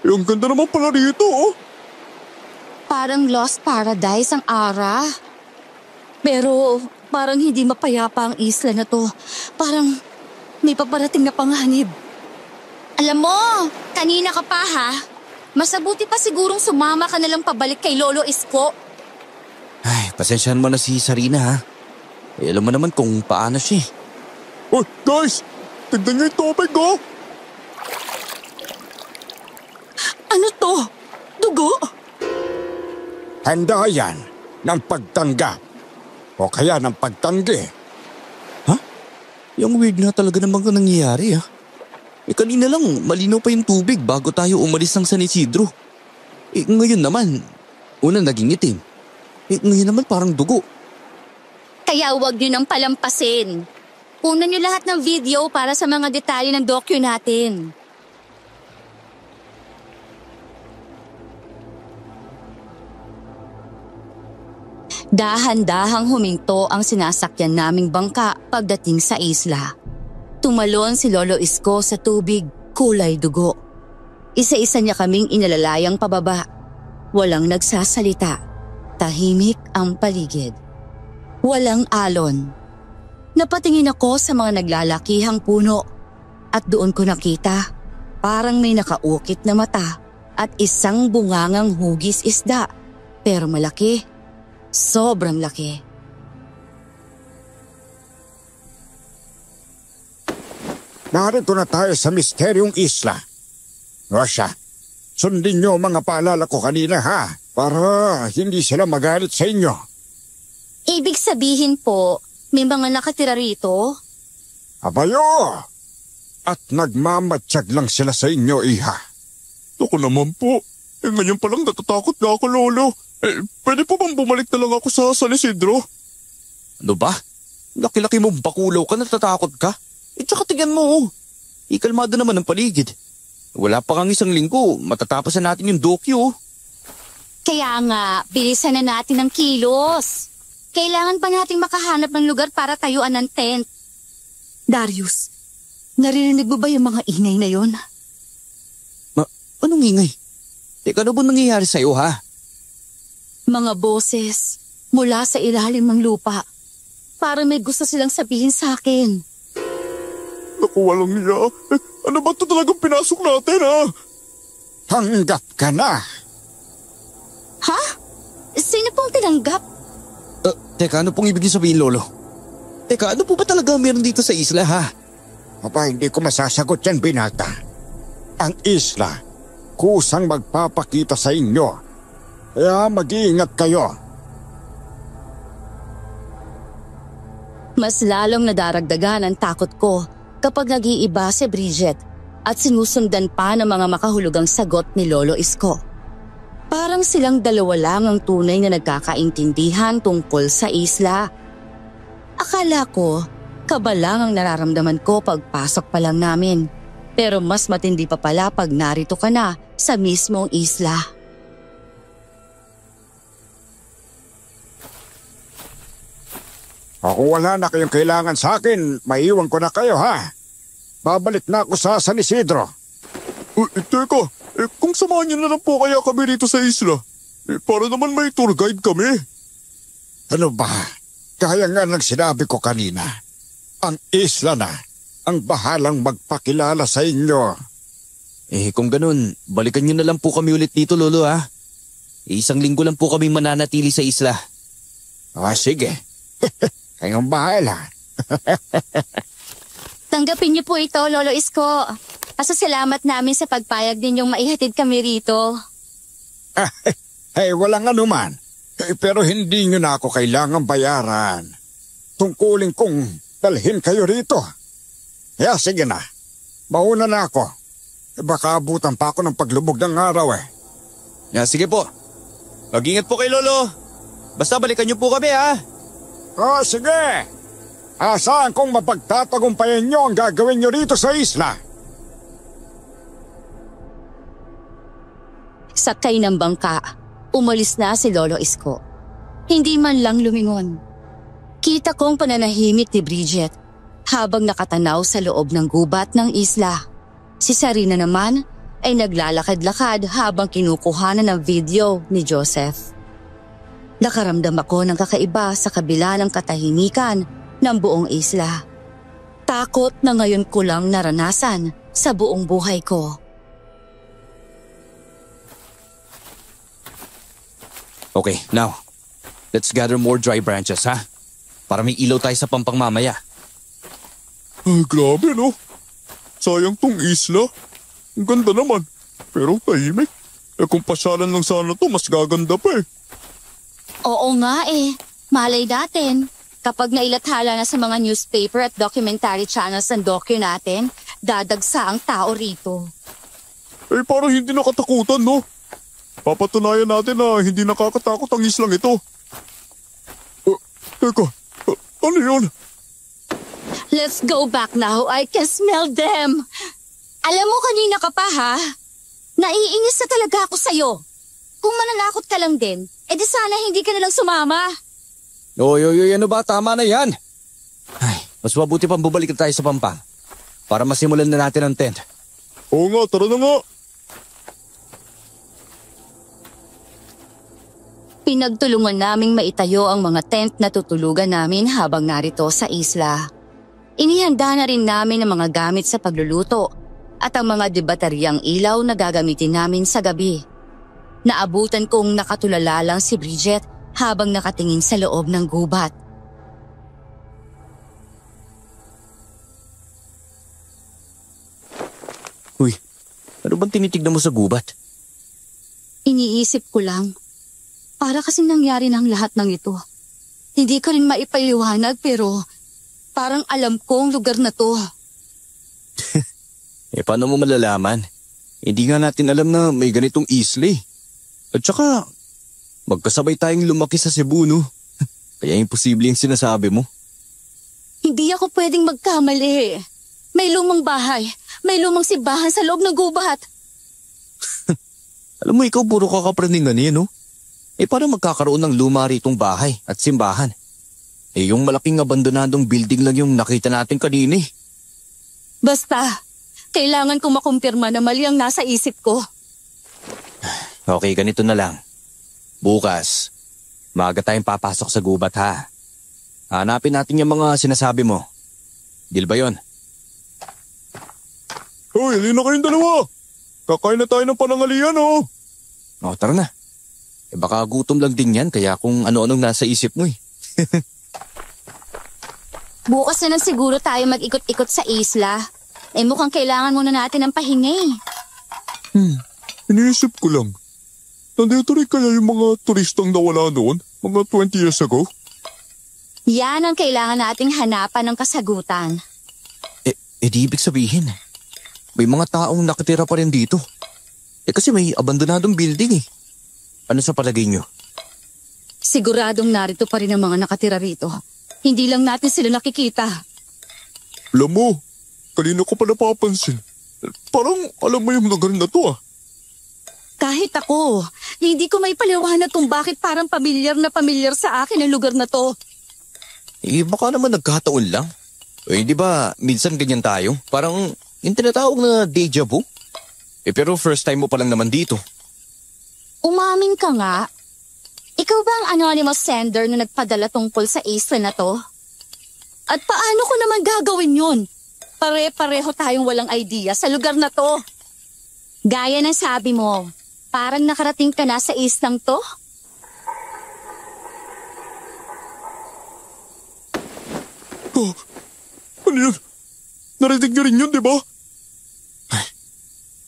Ang ganda naman pala rito, oh. Parang lost paradise ang Ara. Pero parang hindi mapayapa ang isla na to. Parang may paparating na panganib. Alam mo, kanina ka pa ha. Masabuti pa sigurong sumama ka na lang pabalik kay Lolo Isko. Ay, pasensyahan mo na si Sarina ha. Alam mo naman kung paano siya. Oh, guys! Tignan niyo yung tubig, oh! Ano to? Dugo? Handa yan ng pagtanggap o kaya ng pagtanggi. Ha? Yung weird na talaga naman nangyayari ha. Kanina lang malinaw pa yung tubig bago tayo umalis ng San Isidro. Ngayon naman, una naging itim. Ngayon naman parang dugo. Kaya huwag niyo nang palampasin. Kunan niyo lahat ng video para sa mga detalye ng docu natin. Dahan-dahang huminto ang sinasakyan naming bangka pagdating sa isla. Tumalon si Lolo Isko sa tubig, kulay dugo. Isa-isa niya kaming inalalayang pababa. Walang nagsasalita. Tahimik ang paligid. Walang alon. Napatingin ako sa mga naglalakihang puno at doon ko nakita parang may nakaukit na mata at isang bungangang hugis isda pero malaki. Sobrang laki. Narito na tayo sa misteryong isla. Russia, sundin niyo mga paalala ko kanina ha, para hindi sila magalit sa inyo. Ibig sabihin po, may mga nakatira rito? Abayo! At nagmamatsyag lang sila sa inyo, iha. Ako naman po. Ngayon palang natatakot na ako, Lolo. Pwede po bang bumalik na lang ako sa San Isidro? Ano ba? Laki-laki mong bakulaw ka, natatakot ka? Tsaka tingnan mo, ikalmado naman ang paligid. Wala pa kang isang linggo, matatapos na natin yung docu. Kaya nga, bilisan na natin ang kilos. Kailangan pa nating makahanap ng lugar para tayuan ng tent. Darius, narinig mo ba yung mga ingay na yon? Anong ingay? Teka, ano ba nangyayari sa'yo ha? Mga boses mula sa ilalim ng lupa. Parang may gusto silang sabihin sa akin. Naku, walang niya. Ano ba ito talagang pinasok natin, ha? Tanggap ka na. Ha? Sino pong tinanggap? Teka, ano pong ibig sabihin, Lolo? Teka, ano po ba talaga meron dito sa isla, ha? Aba, hindi ko masasagot yan, binata. Ang isla, kusang magpapakita sa inyo. Kaya mag-iingat kayo. Mas lalong nadaragdagan ang takot ko kapag nag-iiba si Bridget at sinusundan pa ng mga makahulugang sagot ni Lolo Isko. Parang silang dalawa lang ang tunay na nagkakaintindihan tungkol sa isla. Akala ko, kaba lang ang nararamdaman ko pagpasok pa lang namin. Pero mas matindi pa pala pag narito ka na sa mismong isla. Kung wala na kayong kailangan sa akin, maiiwan ko na kayo ha. Babalik na ako sa San Isidro. Teka, kung samahan niyo na lang po kaya kami rito sa isla. Para naman may tour guide kami. Ano ba? Kaya nga nang sinabi ko kanina, ang isla na ang bahalang magpakilala sa inyo. Kung ganun, balikan niyo na lang po kami ulit dito, Lolo ha. Isang linggo lang po kami mananatili sa isla. Sige. Kayong bahala. Tanggapin niyo po ito, Lolo Isko. Pasasalamat namin sa pagpayag ninyong maihatid kami rito. Walang anuman. Pero hindi nyo na ako kailangang bayaran. Tungkulin kong dalhin kayo rito. Kaya sige na. Mauna na ako. Baka abutan pa ako ng paglubog ng araw eh. Sige po. Mag-ingat po kay Lolo. Basta balikan niyo po kami ha. Sige. Asahan kong mapagtatagumpayan nyo ang gagawin nyo rito sa isla. Sakay ng bangka, umalis na si Lolo Isko. Hindi man lang lumingon. Kita kong pananahimik ni Bridget habang nakatanaw sa loob ng gubat ng isla. Si Sarina naman ay naglalakad-lakad habang kinukuhanan ng video ni Joseph. Nakaramdam ako ng kakaiba sa kabila ng katahimikan ng buong isla. Takot na ngayon ko lang naranasan sa buong buhay ko. Okay, now, let's gather more dry branches, ha? Para may ilaw tayo sa pampang mamaya. Ay, grabe no. Sayang tong isla. Ang ganda naman. Pero tahimik. Kung pasyalan lang sana to, mas gaganda pa eh. Oo nga eh. Malay natin. Kapag nailathala na sa mga newspaper at documentary channels ang docu natin, dadagsa ang tao rito. Eh parang hindi nakatakutan no. Papatunayan natin na hindi nakakatakot ang islang ito. Teka, ano yun? Let's go back now. I can smell them. Alam mo, kanina ka pa ha? Naiinis na talaga ako sa'yo. Kung mananakot ka lang din, edi sana hindi ka nalang sumama. Oy, ano ba? Tama na yan. Ay, mas mabuti pang bubalik tayo sa pampang para masimulan na natin ang tent. Oo nga, tara na nga. Pinagtulungan naming maitayo ang mga tent na tutulugan namin habang narito sa isla. Inihanda na rin namin ang mga gamit sa pagluluto at ang mga debateryang ilaw na gagamitin namin sa gabi. Naabutan kong nakatulala lang si Bridget habang nakatingin sa loob ng gubat. Uy, ano bang tinitignan mo sa gubat? Iniisip ko lang, para kasing nangyari ng lahat ng ito. Hindi ko rin maipaliwanag pero parang alam ko ang lugar na to. Paano mo malalaman? Hindi nga natin alam na may ganitong isla eh. At saka, magkasabay tayong lumaki sa Cebu, no? Kaya imposible yung sinasabi mo. Hindi ako pwedeng magkamali. May lumang bahay, may lumang simbahan sa loob ng gubat. Alam mo, ikaw puro kakapraningan eh, no? Paano magkakaroon ng luma ritong bahay at simbahan? Yung malaking abandonadong building lang yung nakita natin kanina eh. Basta, kailangan kong makumpirma na mali ang nasa isip ko. Okay, ganito na lang. Bukas, maaga tayong papasok sa gubat ha. Hanapin natin yung mga sinasabi mo. Deal ba yun? Hoy, halina kayong dalawa. Kakain na tayo ng panangalian oh. Tara na. Baka gutom lang din yan kaya kung ano-anong nasa isip mo eh. Bukas na lang siguro tayo mag-ikot-ikot sa isla. Mukhang kailangan muna natin ng pahinga eh. Iniisip ko lang. Nandito rin kaya yung mga turistang nawala noon, mga 20 years ago? Yan ang kailangan nating hanapan ng kasagutan. Di ibig sabihin, may mga taong nakatira pa rin dito. Kasi may abandonadong building eh. Ano sa palagay nyo? Siguradong narito pa rin ang mga nakatira rito. Hindi lang natin sila nakikita. Alam mo, kanina ko pa napapansin. Parang alam mo yung lugar na to ah. Kahit ako, hindi ko may paliwanag kung bakit parang pamilyar na pamilyar sa akin ang lugar na to. Baka naman nagkataon lang. Di ba minsan ganyan tayo? Parang yung tinatawag na deja vu. Pero first time mo pa lang naman dito. Umamin ka nga. Ikaw ba ang anonymous sender na nagpadala tungkol sa isla na to? At paano ko naman gagawin yun? Pare-pareho tayong walang idea sa lugar na to. Gaya ng sabi mo, parang nakarating ka na sa islang to? Oh, ano yun? Narinig niyo rin yun, di ba?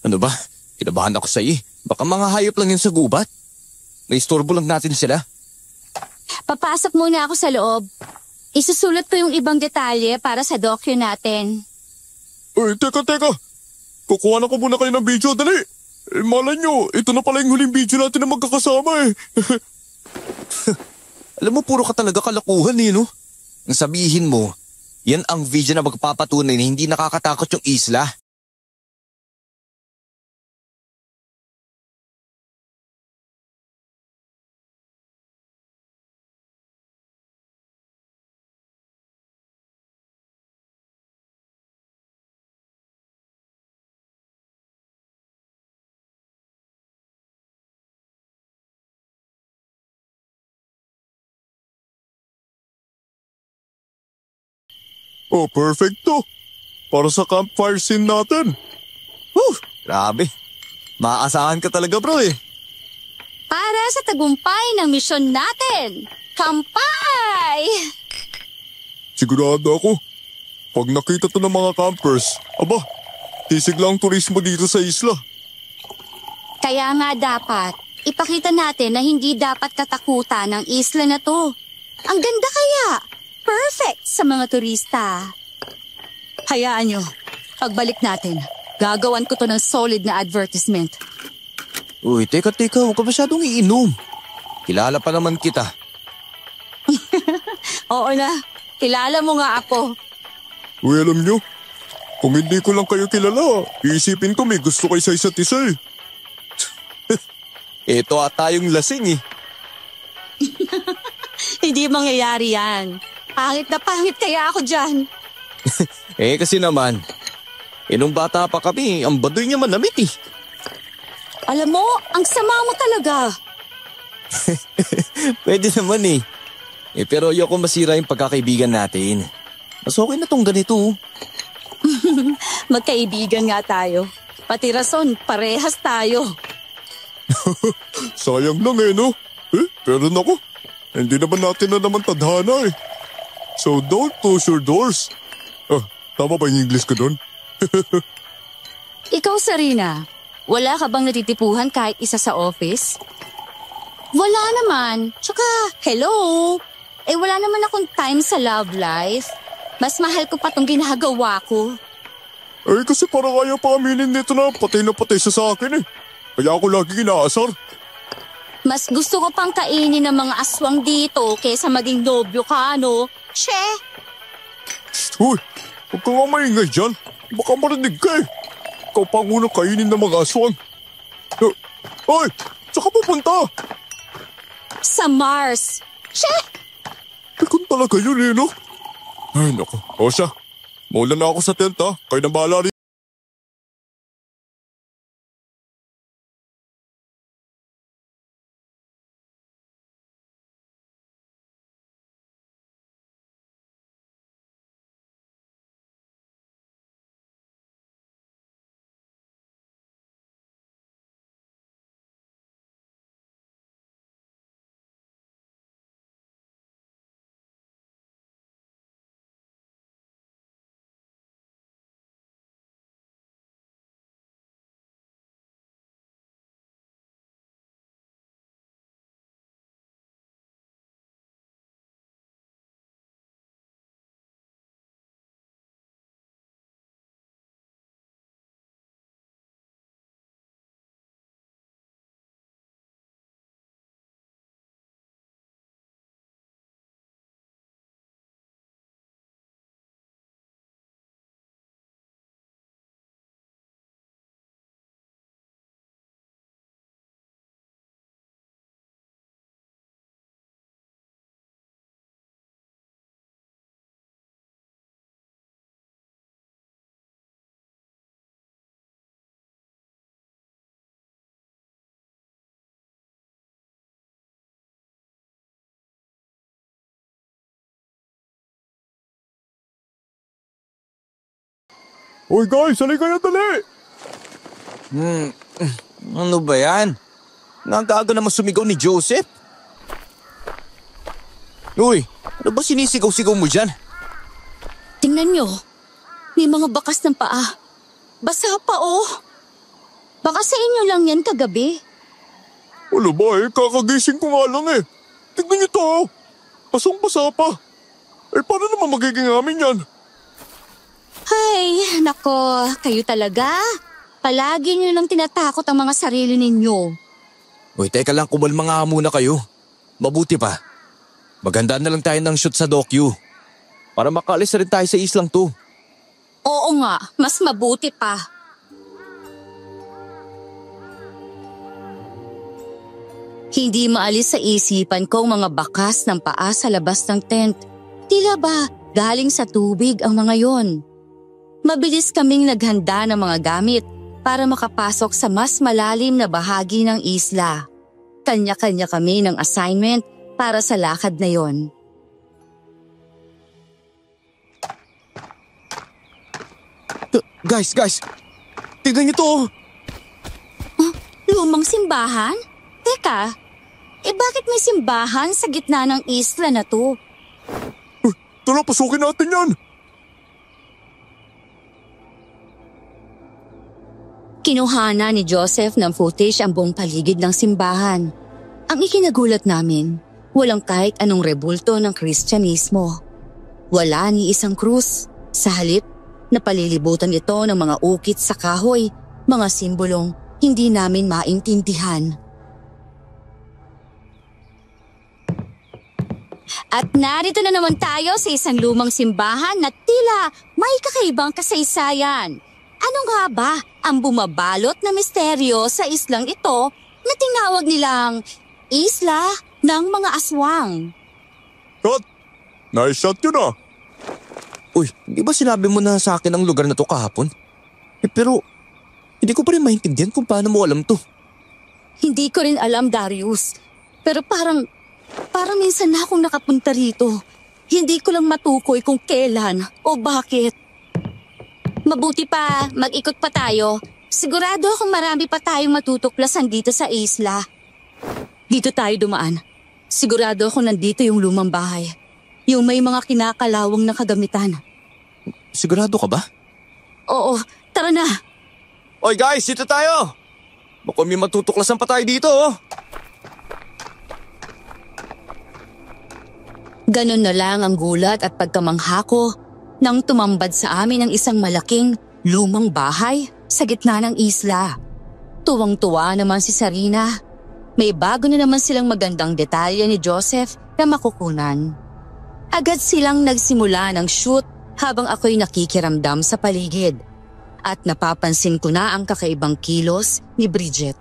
Ano ba? Kinabahan ako sa iyo. Baka mga hayop lang yun sa gubat. Naistorbo lang natin sila. Papasok muna ako sa loob. Isusulat ko yung ibang detalye para sa docu natin. Teka. Kukuha na ko muna kayo ng video, dali. Malay nyo, ito na pala yung huling video natin na magkakasama eh. Alam mo, puro ka talaga kalakuhan eh, no? Ang sabihin mo, yan ang video na magpapatunay na hindi nakakatakot yung isla. Oh, perfecto. Para sa campfire scene natin. Grabe. Maaasahan ka talaga bro eh. Para sa tagumpay ng misyon natin, kampay! Sigurado ako. Pag nakita to ng mga campers, aba, tisig lang turismo dito sa isla. Kaya nga dapat, ipakita natin na hindi dapat katakutan ang isla na to. Ang ganda kaya. Perfect sa mga turista. Hayaan nyo, pagbalik natin, gagawan ko to ng solid na advertisement. Uy, teka, huwag ka masyadong iinom. Kilala pa naman kita. Oo na, kilala mo nga ako. Uy, alam nyo, kung hindi ko lang kayo kilala, iisipin ko may gusto kayo sa isa't isa eh. Ito ata yung lasing eh. Hindi mangyayari yan. Pangit na pangit kaya ako dyan. Kasi naman, nung bata pa kami, ang baduy niya manamit eh. Alam mo, ang sama mo talaga. Pwede naman eh. Pero ayoko masira yung pagkakaibigan natin. Mas okay na tong ganito. Magkaibigan nga tayo. Pati rason, parehas tayo. Sayang lang eh, no? Pero naku, hindi naman natin na naman tadhana eh. So don't close your doors. Tama ba yung English ko doon? Ikaw, Sarina, wala ka bang natitipuhan kahit isa sa office? Wala naman. Tsaka, hello? Wala naman akong time sa love life. Mas mahal ko pa tong ginagawa ko. Kasi parang ayaw pa aminin nito na patay siya sa akin eh. Kaya ako lagi inaasar. Mas gusto ko pang kainin ng mga aswang dito kaysa maging nobyo ka, no? Che! Uy, huwag ka nga maingay dyan. Baka marinig ka eh. Ikaw pa ang unang kainin ng mga aswang. Ay, saan ka pupunta? Sa Mars. Che! Kung talaga yun eh, no? Ay, naku. O siya, maulan na ako sa tent ha. Kayo nang bahala rin. Uy guys, halika na dali! Ano ba yan? Nagaga naman sumigaw ni Joseph. Uy, ano ba sinisigaw-sigaw mo dyan? Tingnan nyo. May mga bakas ng paa. Basa pa oh. Baka sa inyo lang yan kagabi. Wala ba eh, kakagising ko nga lang eh. Tignan nyo to. Pasong-basa pa. Paano naman magiging amin yan? Ay, nako, kayo talaga. Palagi nyo lang tinatakot ang mga sarili ninyo. Uy, teka lang, kumalma nga muna kayo. Mabuti pa. Maganda na lang tayo ng shoot sa docu. Para makaalis na rin tayo sa islang to. Oo nga, mas mabuti pa. Hindi maalis sa isipan ko ang mga bakas ng paa sa labas ng tent. Tila ba galing sa tubig ang mga yon? Mabilis kaming naghanda ng mga gamit para makapasok sa mas malalim na bahagi ng isla. Kanya-kanya kami ng assignment para sa lakad na yon. Guys! Tignan niyo to! Lumang simbahan? Teka, bakit may simbahan sa gitna ng isla na to? Tara, pasukin natin yan! Kinuhana ni Joseph ng footage ang buong paligid ng simbahan. Ang ikinagulat namin, walang kahit anong rebulto ng Kristyanismo. Wala ni isang krus. Sa halip, napalilibutan ito ng mga ukit sa kahoy, mga simbolong hindi namin maintindihan. At narito na naman tayo sa isang lumang simbahan na tila may kakaibang kasaysayan. Ano nga ba ang bumabalot na misteryo sa islang ito na tinawag nilang Isla ng mga Aswang? Kat, nice shot yun ah. Uy, di ba sinabi mo na sa akin ang lugar na to kahapon? Pero hindi ko pa rin maintindihan kung paano mo alam to. Hindi ko rin alam, Darius. Pero parang minsan na akong nakapunta rito. Hindi ko lang matukoy kung kailan o bakit. Mabuti pa, mag-ikot pa tayo. Sigurado akong marami pa tayong matutuklasan dito sa isla. Dito tayo dumaan. Sigurado ako nandito yung lumang bahay. Yung may mga kinakalawang na kagamitan. Sigurado ka ba? Oo, tara na. Oy guys, dito tayo! Baka may matutuklasan pa tayo dito oh. Ganon na lang ang gulat at pagkamangha ko nang tumambad sa amin ang isang malaking lumang bahay sa gitna ng isla. Tuwang-tuwa naman si Sarina. May bago na naman silang magandang detalye ni Joseph na makukunan. Agad silang nagsimula ng shoot habang ako'y nakikiramdam sa paligid. At napapansin ko na ang kakaibang kilos ni Bridget.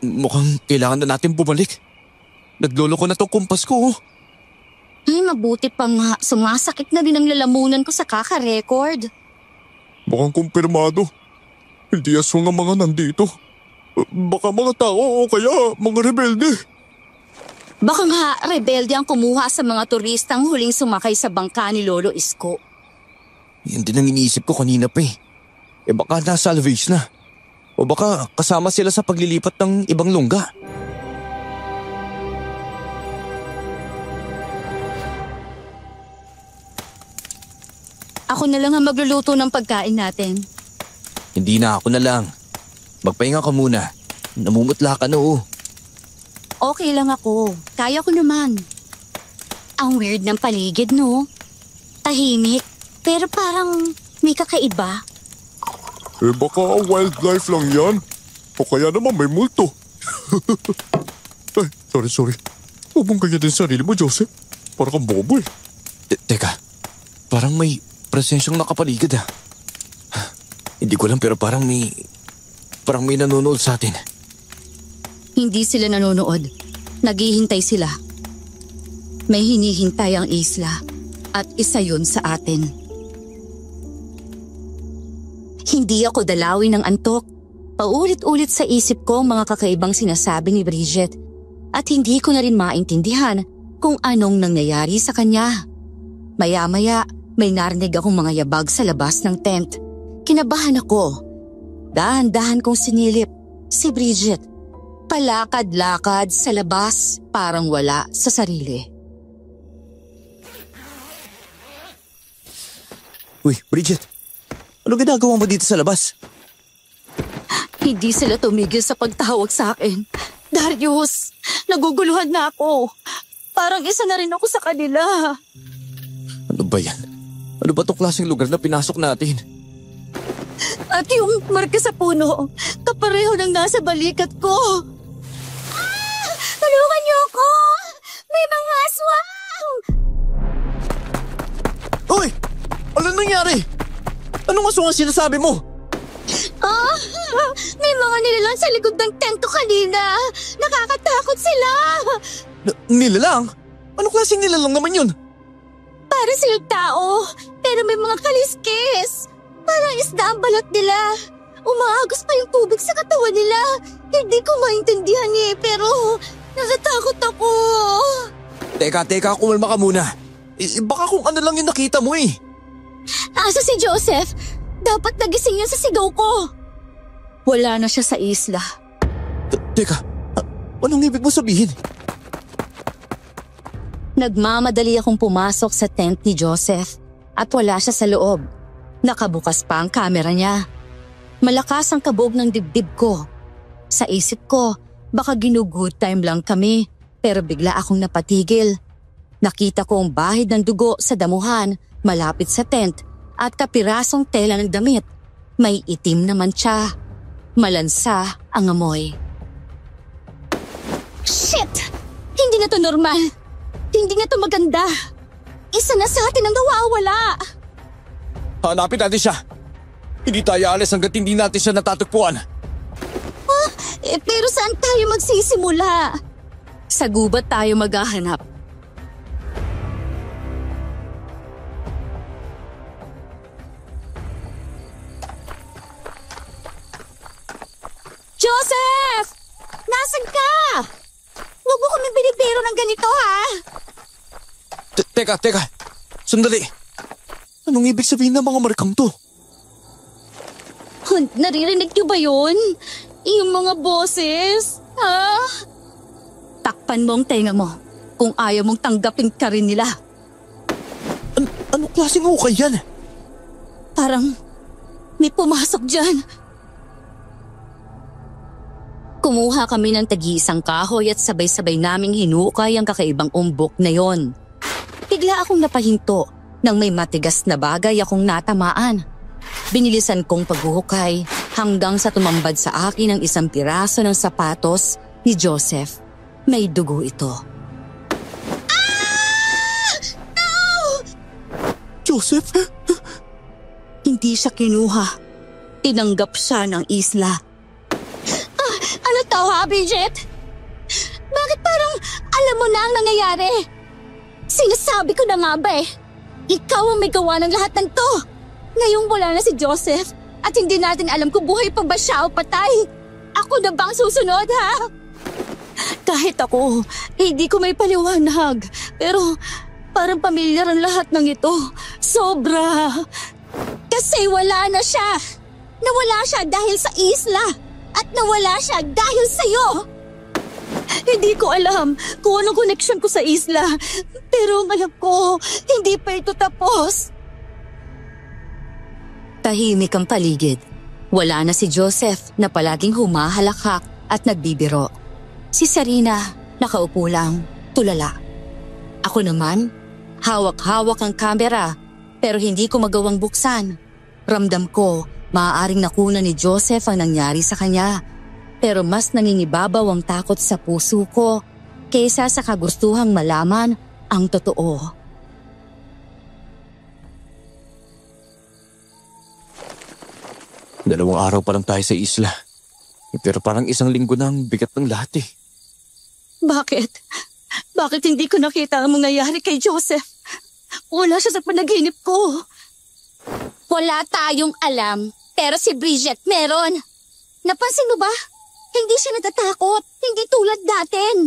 Mukhang kailangan na natin bumalik. Naglolo ko na tong kumpas ko. Mabuti pa nga, sumasakit na din ang lalamunan ko sa kaka-record. Mukhang kumpirmado. Hindi aswang ang mga nandito. Baka mga tao o kaya mga rebelde. Baka nga rebelde ang kumuha sa mga turistang huling sumakay sa bangka ni Lolo Isko. Yan din ang iniisip ko kanina pa eh. Baka na-salvage na. O baka kasama sila sa paglilipat ng ibang lungga. Ako na lang ang magluluto ng pagkain natin. Hindi na, ako na lang. Magpahinga ka muna. Namumutla ka na oh. Okay lang ako. Kaya ko naman. Ang weird ng paligid, no? Tahimik, pero parang may kakaiba. Baka wildlife lang yan. O kaya naman may multo. Ay, sorry. Huwag mong ganyan din sarili mo, Joseph. Parang kang bobo eh. Teka, parang may presensyang nakapaligid ah. Hindi ko lang pero parang may nanonood sa atin. Hindi sila nanonood. Naghihintay sila. May hinihintay ang isla at isa yun sa atin. Hindi ako dalawin ng antok. Paulit-ulit sa isip ko ang mga kakaibang sinasabi ni Bridget at hindi ko na rin maintindihan kung anong nangyayari sa kanya. Maya-maya, may narinig akong mga yabag sa labas ng tent. Kinabahan ako. Dahan-dahan kong sinilip si Bridget. Palakad-lakad sa labas, parang wala sa sarili. Uy, Bridget. Ano ginagawa mo dito sa labas? Hindi sila tumigil sa pagtawag sa akin. Darius, naguguluhan na ako. Parang isa na rin ako sa kanila. Ano ba yan? Ano ba itong klaseng lugar na pinasok natin? At yung marka sa puno, kapareho ng nasa balikat ko. Tulungan niyo ako! May mga aswang! Uy! Ano nangyari? Anong aswang ang sinasabi mo? May mga nilalang sa likod ng tent ko kanina. Nakakatakot sila. Nilalang? Anong klaseng nilalang naman yun? Para silang tao, pero may mga kaliskis. Parang isda ang balat nila. Umaagos pa yung tubig sa katawan nila. Hindi ko maintindihan pero natatakot ako. Teka, kumalma ka muna. Baka kung ano lang yung nakita mo eh. Asa si Joseph? Dapat nagising yan sa sigaw ko. Wala na siya sa isla. Teka, anong ibig mo sabihin? Nagmamadali akong pumasok sa tent ni Joseph at wala siya sa loob. Nakabukas pa ang kamera niya. Malakas ang kabog ng dibdib ko. Sa isip ko, baka ginugood time lang kami pero bigla akong napatigil. Nakita ko ang bahid ng dugo sa damuhan malapit sa tent at kapirasong tela ng damit. May itim naman siya. Malansa ang amoy. Shit! Hindi na to normal. Hindi na to maganda. Isa na sa atin ang nawawala. Hanapin natin siya. Hindi tayo alis hanggat hindi natin siya natatagpuan. Pero saan tayo magsisimula? Sa gubat tayo maghahanap. Joseph! Nasaan ka? Huwag mo kami binibiro ng ganito, ha? Teka. Sandali. Anong ibig sabihin ng mga markang to? Naririnig niyo ba yun? Yung mga boses, ha? Takpan mo ang tenga mo kung ayaw mong tanggapin ka rin nila. Ano klaseng hukay yan? Parang may pumasok dyan. Kumuha kami ng tagi-isang kahoy at sabay-sabay naming hinukay ang kakaibang umbok na yon. Bigla akong napahinto nang may matigas na bagay akong natamaan. Binilisan kong paghuhukay hanggang sa tumambad sa akin ang isang piraso ng sapatos ni Joseph. May dugo ito. Ah! No! Joseph? Hindi siya kinuha. Tinanggap siya ng isla. Ano to, ha, Bridget? Bakit parang alam mo na ang nangyayari? Sinasabi ko na nga ba eh. Ikaw ang may gawa ng lahat ng to. Ngayong wala na si Joseph at hindi natin alam kung buhay pa ba siya o patay. Ako na bang susunod, ha? Kahit ako, hindi ko may paliwanag. Pero parang pamilyar ang lahat ng ito. Sobra. Kasi wala na siya. Nawala siya dahil sa isla. At nawala siya dahil sa'yo. Hindi ko alam kung anong connection ko sa isla. Pero ang alam ko, hindi pa ito tapos. Tahimik ang paligid. Wala na si Joseph na palaging humahalakhak at nagbibiro. Si Sarina, nakaupo lang, tulala. Ako naman, hawak-hawak ang kamera pero hindi ko magawang buksan. Ramdam ko, maaaring nakuna ni Joseph ang nangyari sa kanya. Pero mas nangingibabaw ang takot sa puso ko kaysa sa kagustuhang malaman ang totoo. Dalawang araw pa lang tayo sa isla. Pero parang isang linggo na ang bigat ng lahat eh. Bakit? Bakit hindi ko nakita ang mangyayari kay Joseph? Wala siya sa panaginip ko. Wala tayong alam, pero si Bridget meron. Napansin mo ba? Hindi siya natatakot. Hindi tulad datin.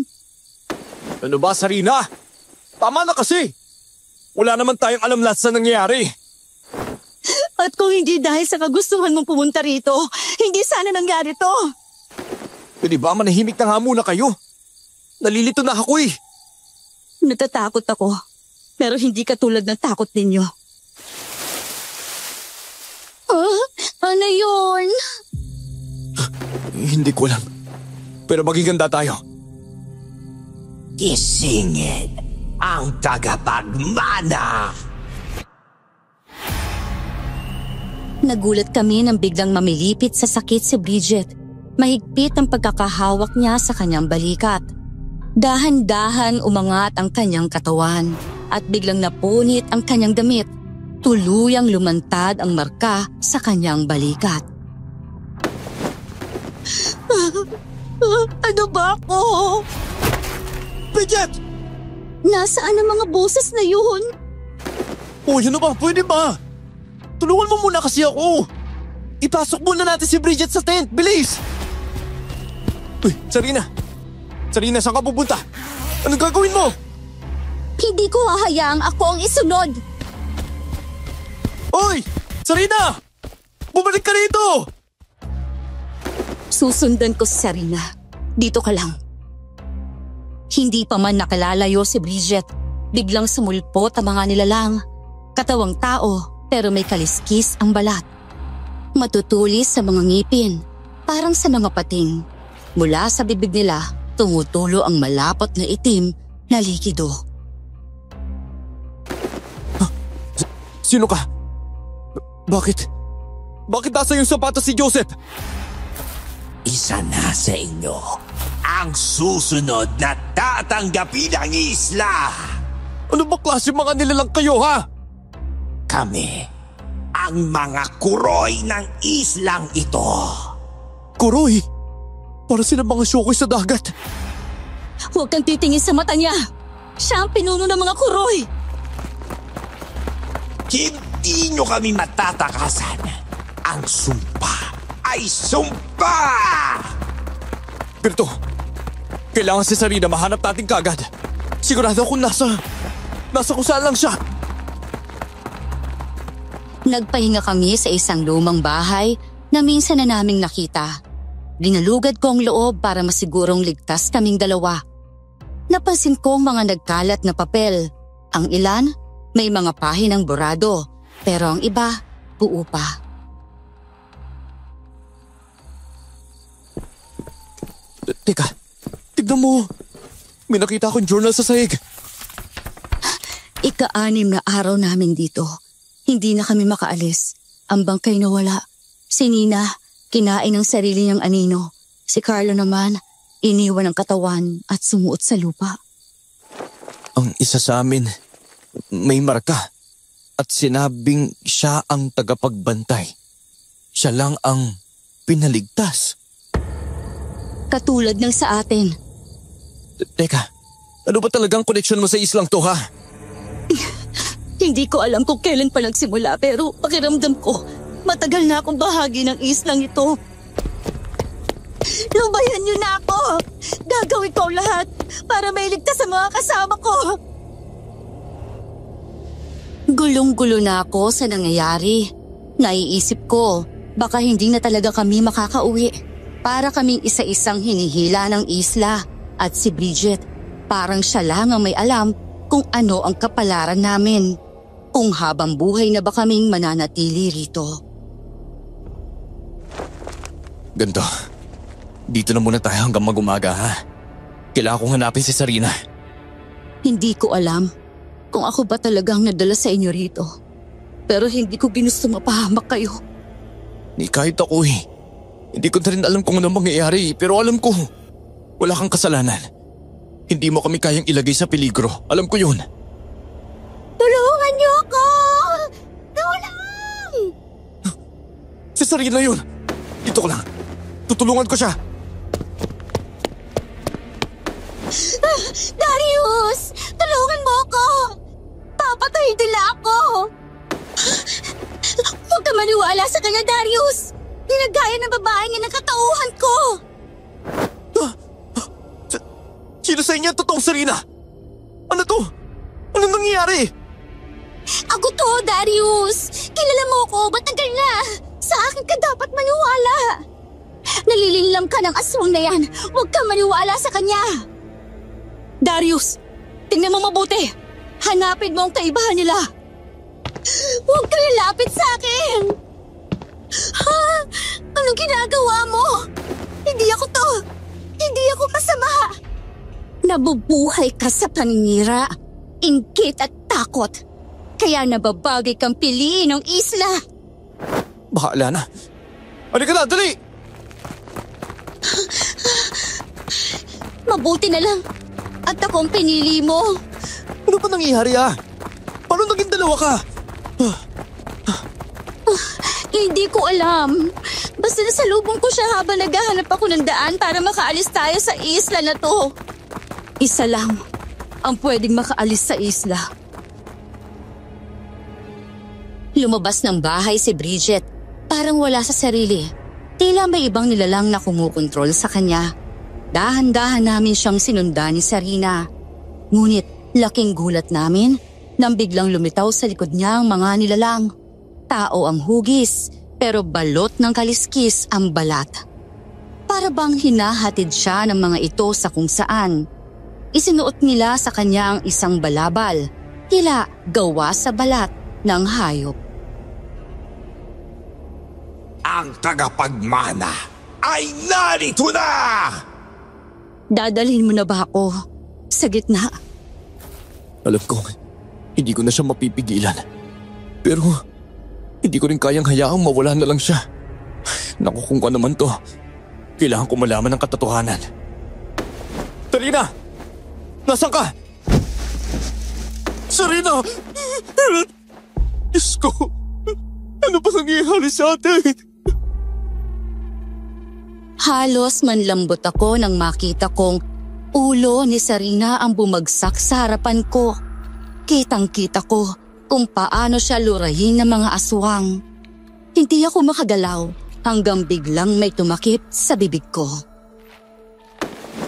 Ano ba, Sarina? Tama na kasi. Wala naman tayong alam lahat sa nangyayari. At kung hindi dahil sa kagustuhan mong pumunta rito, hindi sana nangyari to. Pwede ba manahimik na nga muna kayo? Nalilito na ako eh. Natatakot ako, pero hindi katulad ng takot ninyo. Ano yun? Hindi ko alam. Pero magiganda tayo. Isingin ang tagapagmana. Nagulat kami nang biglang mamilipit sa sakit si Bridget. Mahigpit ang pagkakahawak niya sa kanyang balikat. Dahan-dahan umangat ang kanyang katawan at biglang napunit ang kanyang damit. Tuluyang lumantad ang marka sa kanyang balikat. Ano ba ako? Bridget! Nasaan ang mga boses na yun? Oh, yun na ba? Pwede ba? Tulungan mo muna kasi ako. Ipasok muna natin si Bridget sa tent. Bilis! Uy, Sarina! Sarina, saan ka pupunta? Anong gagawin mo? Hindi ko hahayaang ako ang isunod. Hoy! Sarina! Bumalik ka rito! Susundan ko si Sarina. Dito ka lang. Hindi pa man nakalalayo si Bridget. Biglang sumulpot ang mga nilalang. Katawang tao pero may kaliskis ang balat. Matutulis sa mga ngipin, parang sa mga pating. Mula sa bibig nila, tumutulo ang malapot na itim na likido. Sino ka? Bakit? Bakit nasa yung sapatos si Joseph? Isa na sa inyo ang susunod na tatanggapin ang isla. Ano ba klase mga nilalang kayo, ha? Kami ang mga kuroy ng islang ito. Kuroy? Para sila mga syokoy sa dagat. Huwag kang titingin sa mata niya. Siya ang pinuno ng mga kuroy. Hindi nyo kami matatakasan. Ang sumpa ay sumpa! Ganito, kailangan si Sarina mahanap natin kagad. Sigurado akong nasa kung saan lang siya. Nagpahinga kami sa isang lumang bahay na minsan na naming nakita. Dinalugad ko ang loob para masigurong ligtas kaming dalawa. Napansin ko ang mga nagkalat na papel. Ang ilan, may mga pahinang borado, pero ang iba, buo pa. Teka, tignan mo. May nakita akong journal sa sahig. Ika-6 na araw namin dito. Hindi na kami makaalis. Ang bangkay nawala. Si Nina, kinain ang sarili niyang anino. Si Carlo naman, iniwan ang katawan at sumuot sa lupa. Ang isa sa amin, may marka. At sinabing siya ang tagapagbantay. Siya lang ang pinaligtas. Katulad ng sa atin. Teka, ano ba talagang koneksyon mo sa islang to, ha? Hindi ko alam kung kailan pa nagsimula pero pakiramdam ko, matagal na akong bahagi ng islang ito. Lubayan niyo na ako! Gagawin ko lahat para mailigtas sa mga kasama ko! Gulong-gulo na ako sa nangyayari. Naiisip ko, baka hindi na talaga kami makakauwi. Para kaming isa-isang hinihila ng isla at si Bridget, parang siya lang ang may alam kung ano ang kapalaran namin. Kung habang buhay na ba kaming mananatili rito. Ganto, dito na muna tayo hanggang mag-umaga, ha? Kailangan kong hanapin si Sarina. Hindi ko alam kung ako ba talagang nadala sa inyo rito. Pero hindi ko ginusto mapahamak kayo. Ni kahit ako eh. Hindi ko na rin alam kung ano mangyayari, pero alam ko, wala kang kasalanan. Hindi mo kami kayang ilagay sa peligro. Alam ko yun. Tulungan niyo ako! Tulong! Si Sarina yun! Dito ko lang. Tutulungan ko siya. Darius! Tulungan mo ako! Papatayin nila ako! Huwag ka maniwala sa kanya, Darius! Pinagaya ng babaeng yan ang katauhan ko! Sino sa inyo ang totoong Sarina? Ano to? Ano nangyayari? Ako to, Darius! Kilala mo ko, matagal na! Sa akin ka dapat maniwala! Nalilinlang ka ng aswang na yan! Huwag ka maniwala sa kanya! Darius, tingnan mo mabuti! Hanapin mo ang kaibahan nila! Huwag ka lalapit sa akin! Ha? Anong ginagawa mo? Hindi ako to! Hindi ako masama! Nabubuhay ka sa paninira, inggit at takot. Kaya nababagay kang piliin ng isla. Bahala na. Halika na, dali! Mabuti na lang. At akong pinili mo. Ano ba nangyayari, ha? Paano naging dalawa ka? Hindi ko alam. Basta nasalubong ko siya habang naghahanap ako ng daan para makaalis tayo sa isla na to. Isa lang ang pwedeng makaalis sa isla. Lumabas ng bahay si Bridget. Parang wala sa sarili. Tila may ibang nilalang na kumukontrol sa kanya. Dahan-dahan namin siyang sinundan ni Sarina. Ngunit Laking gulat namin nang biglang lumitaw sa likod niya ang mga nilalang. Tao ang hugis, pero balot ng kaliskis ang balat. Para bang hinahatid siya ng mga ito sa kung saan. Isinuot nila sa kanya ang isang balabal, tila gawa sa balat ng hayop. Ang tagapagmana ay narito na! Dadalhin mo na ba ako sa gitna? Alam ko, hindi ko na siya mapipigilan. Pero hindi ko rin kayang hayaang mawala na lang siya. Naku, kung ano naman to, kailangan ko malaman ang katotohanan. Sarina! Nasaan ka? Sarina! Diyos ko! Ano ba nangyayari sa atin? Halos manlambot ako nang makita kong ulo ni Sarina ang bumagsak sa harapan ko. Kitang-kita ko kung paano siya lurahin ng mga aswang. Hindi ako makagalaw hanggang biglang may tumakip sa bibig ko.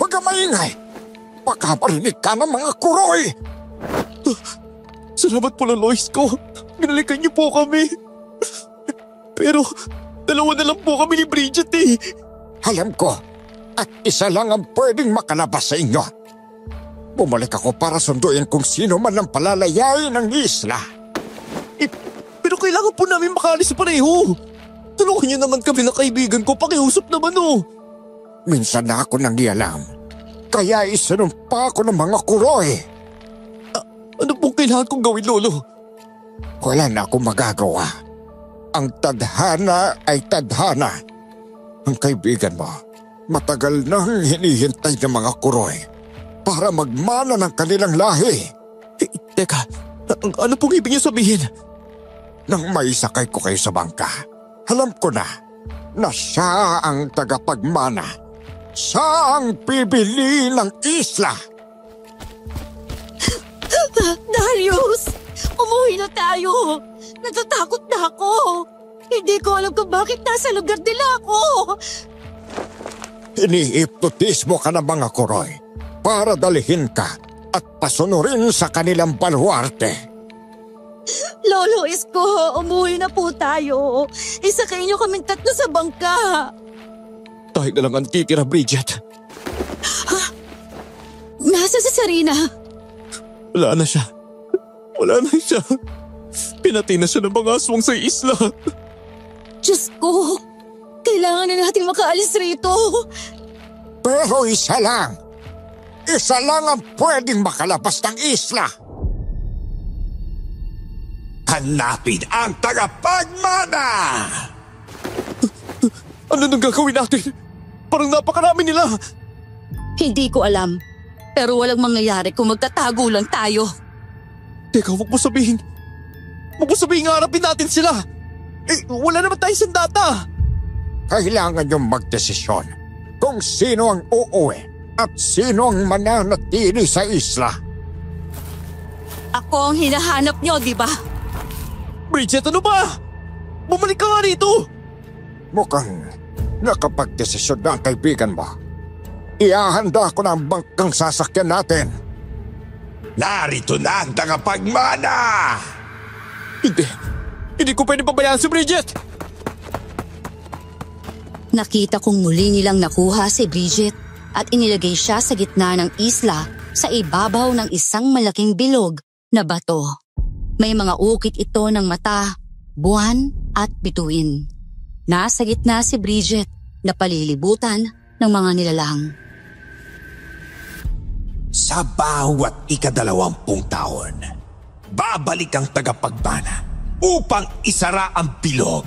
Huwag ka maingay! Baka marinig ka ng mga kuroy! Salamat po, Lois ko. Binalikan niyo po kami. Pero dalawa na lang po kami ni Bridget eh. Alam ko, at isa lang ang pwedeng makalabas sa inyo. Bumalik ako para sunduin kung sino man ang palalayain ng isla. Pero kailangan po namin makaalis pareho. Tulungan niyo naman kami na kaibigan ko, pakiusap naman oh. Minsan na ako nangialam, kaya isinumpa ko ng mga kuroy. Ano pong kailangan kong gawin, Lolo? Wala na akong magagawa. Ang tadhana ay tadhana. Ang kaibigan mo, matagal nang hinihintay ng mga kuroy para magmana ng kanilang lahi. Teka, ano pong ibig niyo sabihin? Nang maisakay ko kayo sa bangka, alam ko na siya ang tagapagmana. Siya ang pibili ng isla. Darius! Umuwi na tayo! Natatakot na ako! Hindi ko alam kung bakit nasa lugar nila ako! Iniipnotismo ka ng mga kuroy para dalhin ka at pasunurin sa kanilang baluarte. Lolo Isko, umuwi na po tayo. Isakay niyo kaming tatlo sa bangka. Tayo na lang ang titira, Bridget. Nasa si Sarina? Wala na siya. Wala na siya. Pinatay na siya ng mga aswang sa isla. Diyos ko, kailangan na natin makaalis rito. Pero isa lang ang pwedeng makalabas ng isla. Hanapin ang tagapagmana! Ano nang gagawin natin? Parang napakarami nila. Hindi ko alam, pero walang mangyayari kung magtatago lang tayo. Teka, huwag mo sabihin. Huwag mo sabihin harapin natin sila. Wala naman tayo sandata. Kailangan niyong magdesisyon kung sino ang uuwi at sino ang mananatili sa isla. Ako ang hinahanap niyo, di ba? Bridget, ano ba? Bumalik ka nga rito. Mukhang nakapagdesisyon na ang kaibigan mo. Iahanda ko na ang bangkang sasakyan natin. Narito na ang tagapagmana! Hindi ko pwede pabayaan si Bridget. Nakita kong muli nilang nakuha si Bridget at inilagay siya sa gitna ng isla sa ibabaw ng isang malaking bilog na bato. May mga ukit ito ng mata, buwan at bituin. Nasa gitna si Bridget na palilibutan ng mga nilalang. Sa bawat 20 taon, babalik ang tagapagmana upang isara ang bilog.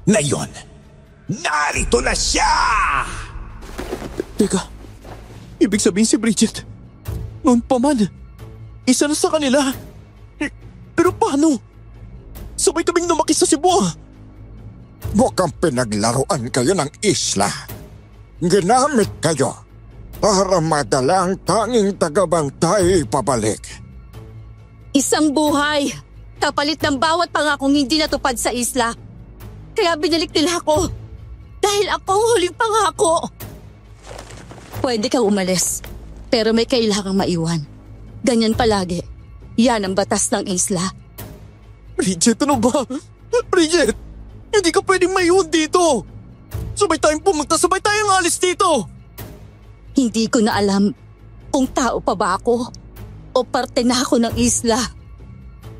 Ngayon, narito na siya! Teka, ibig sabihin si Bridget, noon pa man, isa na sa kanila. Pero paano? Sabay kaming lumaki sa Cebu. Mukhang pinaglaruan kayo ng isla. Ginamit kayo para madala ang tanging tagabantay pabalik. Isang buhay, kapalit ng bawat pangakong hindi natupad sa isla. Kaya binalik nila ako dahil ako ang huling pangako. Pwede kang umalis, pero may kailangang maiwan. Ganyan palagi. Yan ang batas ng isla. Bridget, ano ba? Bridget, hindi ka pwedeng maiwan dito. Sabay tayong pumunta, sabay tayong alis dito. Hindi ko na alam kung tao pa ba ako o parte na ako ng isla.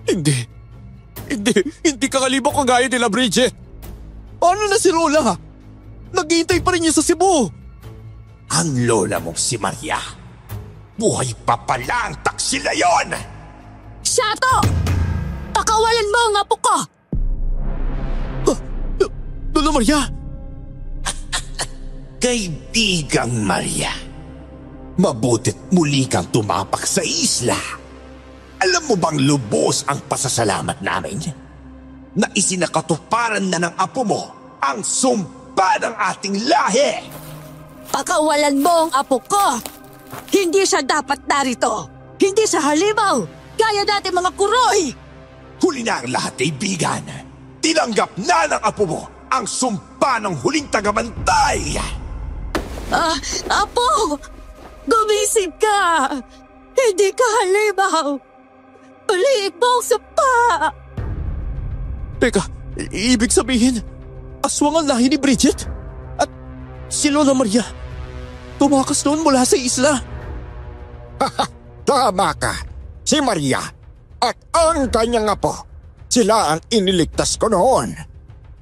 Hindi ka kalibok kagaya nila, Bridget. Paano na si Lola? Naghihintay pa rin niya sa Cebu. Ang lola mong si Maria, buhay pa pala ang taksil na yon! Shato! Pakawalan mo ang apo ko! Lola Maria! Kaibigang Maria, mabutit muli kang tumapak sa isla. Alam mo bang lubos ang pasasalamat namin? Na isinakatuparan na ng apo mo ang sumpa ng ating lahi! Pakawalan mo ang apo ko! Hindi siya dapat narito! Hindi siya halimaw! Gaya natin mga kuroy! Huli na ang lahat, kaibigan. Tinanggap na ng apo mo ang sumpa ng huling tagabantay! Apo! Gumising ka! Hindi ka halimaw! Uliin mo ang sumpa! Teka, ibig sabihin, aswang ang lahi ni Bridget? At si Lola Maria, tumakas noon mula sa isla. Tama ka, si Maria at ang kanyang apo. Sila ang iniligtas ko noon.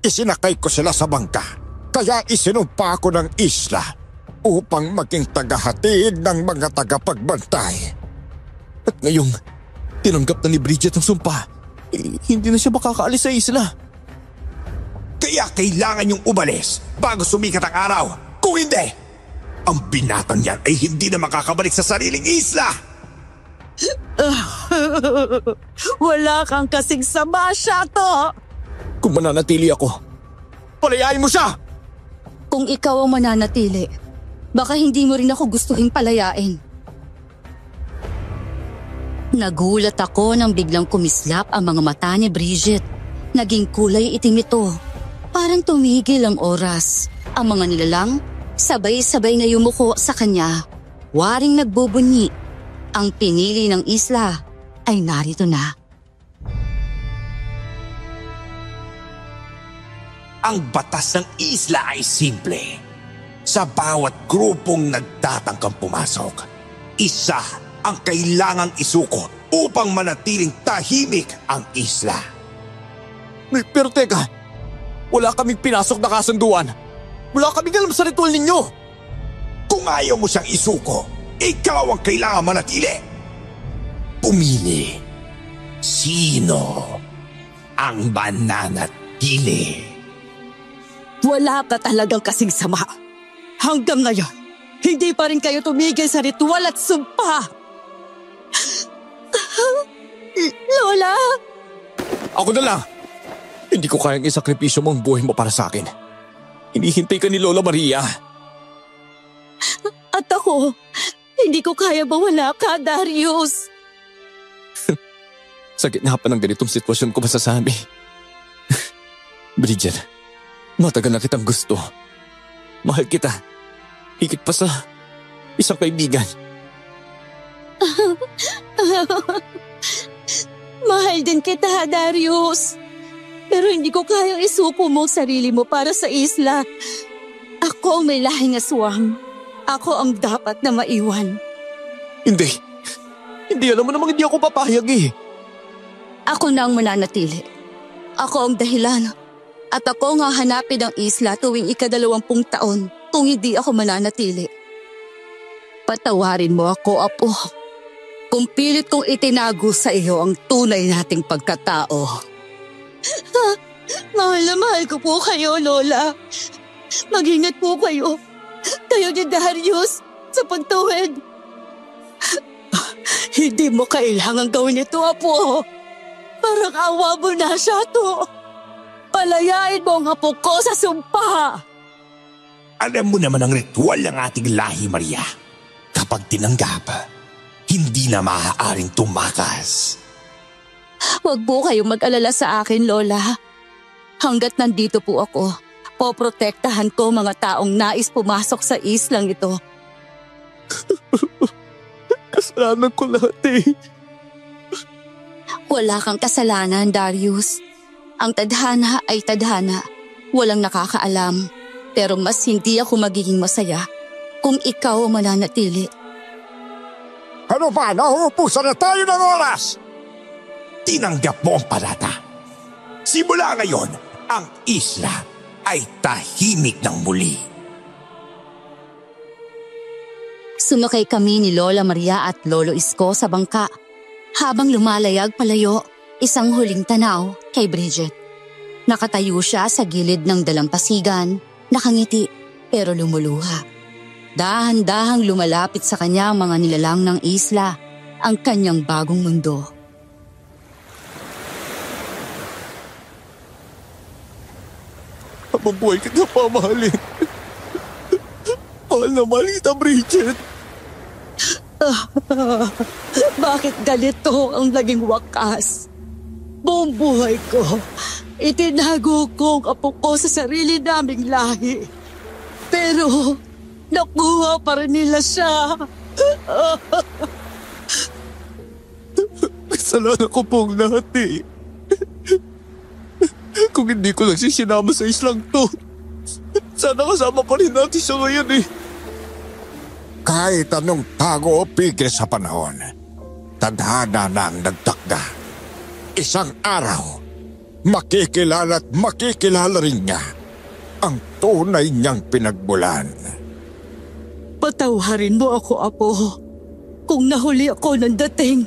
Isinakay ko sila sa bangka, kaya isinumpa ko ng isla upang maging tagahatid ng mga tagapagbantay. At ngayong tinanggap na ni Bridget ang sumpa, hindi na siya makakaalis sa isla. Kaya kailangan niyong umalis bago sumikat ang araw. Kung hindi, ang binatang yan ay hindi na makakabalik sa sariling isla. Wala kang kasing sama, Shato! Kung mananatili ako, palayain mo siya! Kung ikaw ang mananatili, baka hindi mo rin ako gustuhin palayain. Nagulat ako nang biglang kumislap ang mga mata ni Bridget. Naging kulay itim ito. Parang tumigil ang oras. Ang mga nilalang, sabay-sabay na yumuko sa kanya. Waring nagbubunyi. Ang pinili ng isla ay narito na. Ang batas ng isla ay simple. Sa bawat grupong nagtatangkang pumasok, isa ang kailangang isuko upang manatiling tahimik ang isla. Pero teka, wala kaming pinasok na kasunduan. Wala kaming alam sa ritual ninyo. Kung ayaw mo siyang isuko, ikaw ang kailangan manatili. Pumili. Sino ang mananatili? Wala ka talagang kasing sama. Hanggang ngayon, hindi pa rin kayo tumigil sa ritual at sumpa. Lola! Ako na lang. Hindi ko kayang isakripisyo mo ang buhay mo para sa akin. Hinihintay ka ni Lola Maria. At ako, hindi ko kaya mawala ka, Darius. Sa gitna pa ng ganitong sitwasyon ko masasabi. Bridget, matagal na kitang gusto. Mahal kita. Higit pa sa isang kaibigan. Mahal din kita, Darius. Pero hindi ko kayang isuko mo ang sarili mo para sa isla. Ako ang may lahing aswang. Ako ang dapat na maiwan. Hindi. Hindi, alam mo namang hindi ako papayag eh. Ako na ang mananatili. Ako ang dahilan. At ako ang hahanapin ang isla tuwing ika-20 taon kung hindi ako mananatili. Patawarin mo ako, Apo. Kung pilit kong itinago sa iyo ang tunay nating pagkatao. Mahal na mahal ko po kayo, Lola. Mag-ingat po kayo. Kayo ni Darius sa pagtuwid. Hindi mo kailangan gawin ito, Apo. Parang awa mo na siya to. Palayain mo ang apo ko sa sumpa. Alam mo naman ang ritual ng ating lahi, Maria. Kapag tinanggap, hindi na maaaring tumakas. Huwag po kayong mag-alala sa akin, Lola. Hanggat nandito po ako, poprotektahan ko mga taong nais pumasok sa islang ito. Kasalanan ko lahat eh. Wala kang kasalanan, Darius. Ang tadhana ay tadhana. Walang nakakaalam. Pero mas hindi ako magiging masaya kung ikaw ang mananatili. Ano ba? Nauubusan na tayo ng oras! Tinanggap mo ang parata. Simula ngayon, ang isla ay tahimik ng muli. Sumakay kami ni Lola Maria at Lolo Isko sa bangka. Habang lumalayag palayo, isang huling tanaw kay Bridget. Nakatayo siya sa gilid ng dalampasigan, nakangiti pero lumuluha. Dahan-dahang lumalapit sa kanya ang mga nilalang ng isla, ang kanyang bagong mundo. Habang buhay kita pamahalin. Mahal na mahal kita, Bridget. Bakit ganito ang naging wakas? Buong buhay ko, itinago ko ang apo ko sa sarili naming lahi. Pero nakuha pa rin nila siya. Kasalanan ko pong lahat eh. Kung hindi ko lang siya sinama sa islang to, sana kasama pa rin natin siya ngayon eh. Kahit anong tago o pigil sa panahon, tadhana na ang nagtakda. Isang araw, makikilala at makikilala rin niya ang tunay niyang pinagmulan. Patawarin mo ako, Apo, kung nahuli ako ng dating.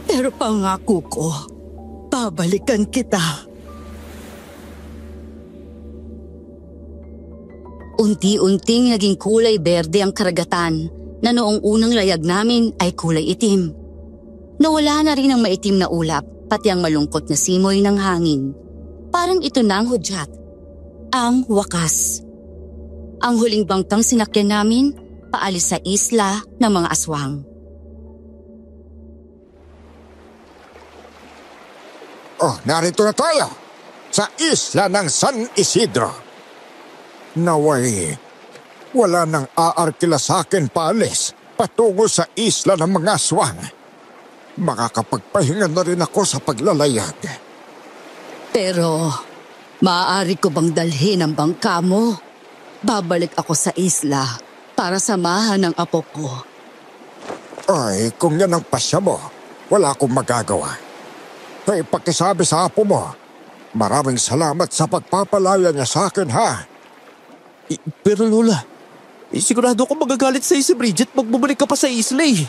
Pero pangako ko, babalikan kita. Unti-unting naging kulay berde ang karagatan na noong unang layag namin ay kulay itim. Nawala na rin ang maitim na ulap, pati ang malungkot na simoy ng hangin. Parang ito na ang hudyat, ang wakas. Ang huling bangkang sinakyan namin, paalis sa isla ng mga aswang. Oh, narito na tayo sa isla ng San Isidro. Naway, wala nang aarkila sa akin paalis patungo sa isla ng mga aswang. Makakapagpahinga na rin ako sa paglalayag. Pero, maaari ko bang dalhin ang bangka mo? Babalik ako sa isla para samahan ng apo ko. Ay, kung yan ang pasya mo, wala akong magagawa. Ay, pakisabi sa apo mo, maraming salamat sa pagpapalaya niya sa akin, ha? Pero Lola, sigurado ko magagalit sa'yo si Bridget pag bumalik ka pa sa isla eh.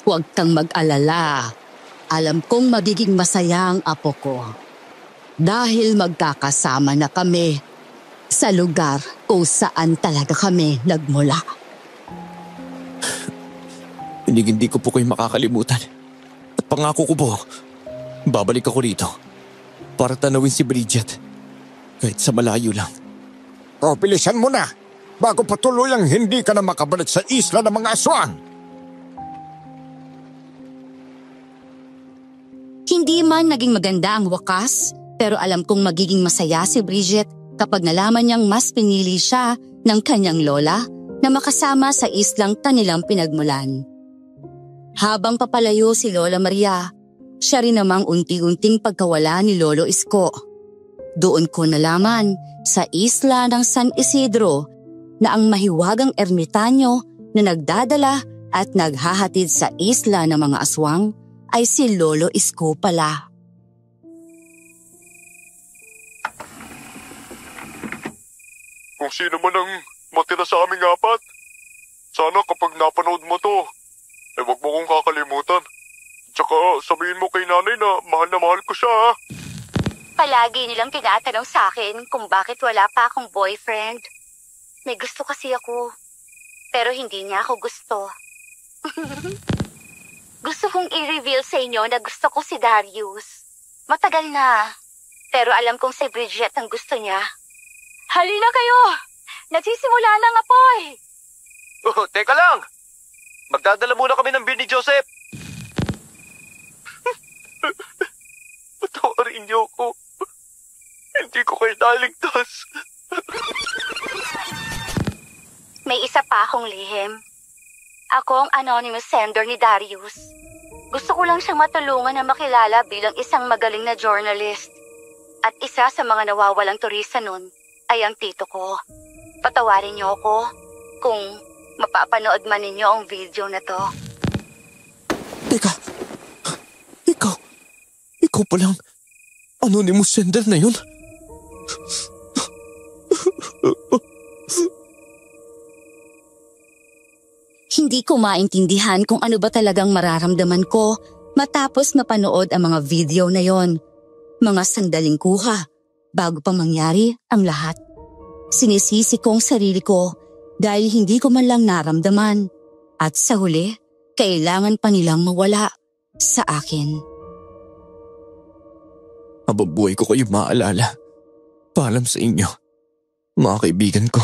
Huwag kang mag-alala. Alam kong magiging masaya ang apo ko. Dahil magkakasama na kami sa lugar kung saan talaga kami nagmula. Hindi ko po kayo makakalimutan. At pangako ko po, babalik ako rito para tanawin si Bridget. Kahit sa malayo lang. O, bilisan mo na bago patuluyang hindi ka na makabalik sa isla ng mga aswang. Hindi man naging maganda ang wakas, pero alam kong magiging masaya si Bridget kapag nalaman niyang mas pinili siya ng kanyang lola na makasama sa islang kanilang pinagmulan. Habang papalayo si Lola Maria, siya rin namang unti-unting pagkawala ni Lolo Isko. Doon ko nalaman sa isla ng San Isidro na ang mahiwagang ermitanyo na nagdadala at naghahatid sa isla ng mga aswang ay si Lolo Isko pala. Kung sino man ang matira sa aming apat, sana kapag napanood mo to, ay wag mo kong kakalimutan. Tsaka sabihin mo kay nanay na mahal ko siya, ha? Palagi nilang tinatanong sa akin kung bakit wala pa akong boyfriend. May gusto kasi ako, pero hindi niya ako gusto. Gusto kong i-reveal sa inyo na gusto ko si Darius. Matagal na, pero alam kong si Bridget ang gusto niya. Halina kayo! Nagsisimula na nga po eh! Oh, teka lang! Magdadala muna kami ng beer ni Joseph. Patawarin niyo ko. Hindi ko kayo naligtas. May isa pa akong lihim. Ako ang anonymous sender ni Darius. Gusto ko lang siyang matulungan na makilala bilang isang magaling na journalist. At isa sa mga nawawalang turista nun ay ang tito ko. Patawarin niyo ako kung mapapanood man ninyo ang video na to. Teka, ikaw palang anonymous sender na yun? Hindi ko maintindihan kung ano ba talagang mararamdaman ko matapos mapanood ang mga video na yon. Mga sandaling kuha bago pa mangyari ang lahat. Sinisisi ko ang sarili ko dahil hindi ko man lang naramdaman. At sa huli, kailangan pa nilang mawala sa akin. Habang buhay ko kayo maalala. Paalam sa inyo, mga kaibigan ko.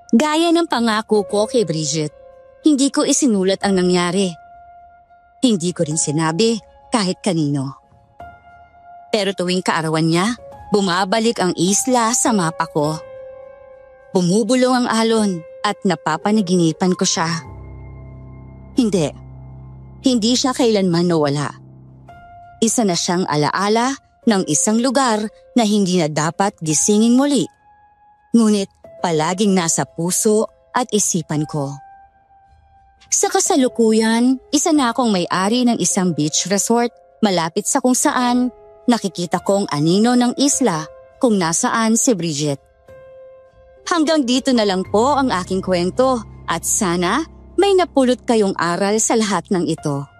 Gaya ng pangako ko kay Bridget, hindi ko isinulat ang nangyari. Hindi ko rin sinabi kahit kanino. Pero tuwing kaarawan niya, bumabalik ang isla sa mapa ko. Bumubulong ang alon at napapanaginipan ko siya. Hindi siya kailanman nawala. Isa na siyang alaala ng isang lugar na hindi na dapat gisingin muli. Ngunit palaging nasa puso at isipan ko. Sa kasalukuyan, isa na akong may-ari ng isang beach resort malapit sa kung saan nakikita kong anino ng isla kung nasaan si Bridget. Hanggang dito na lang po ang aking kwento at sana may napulot kayong aral sa lahat ng ito.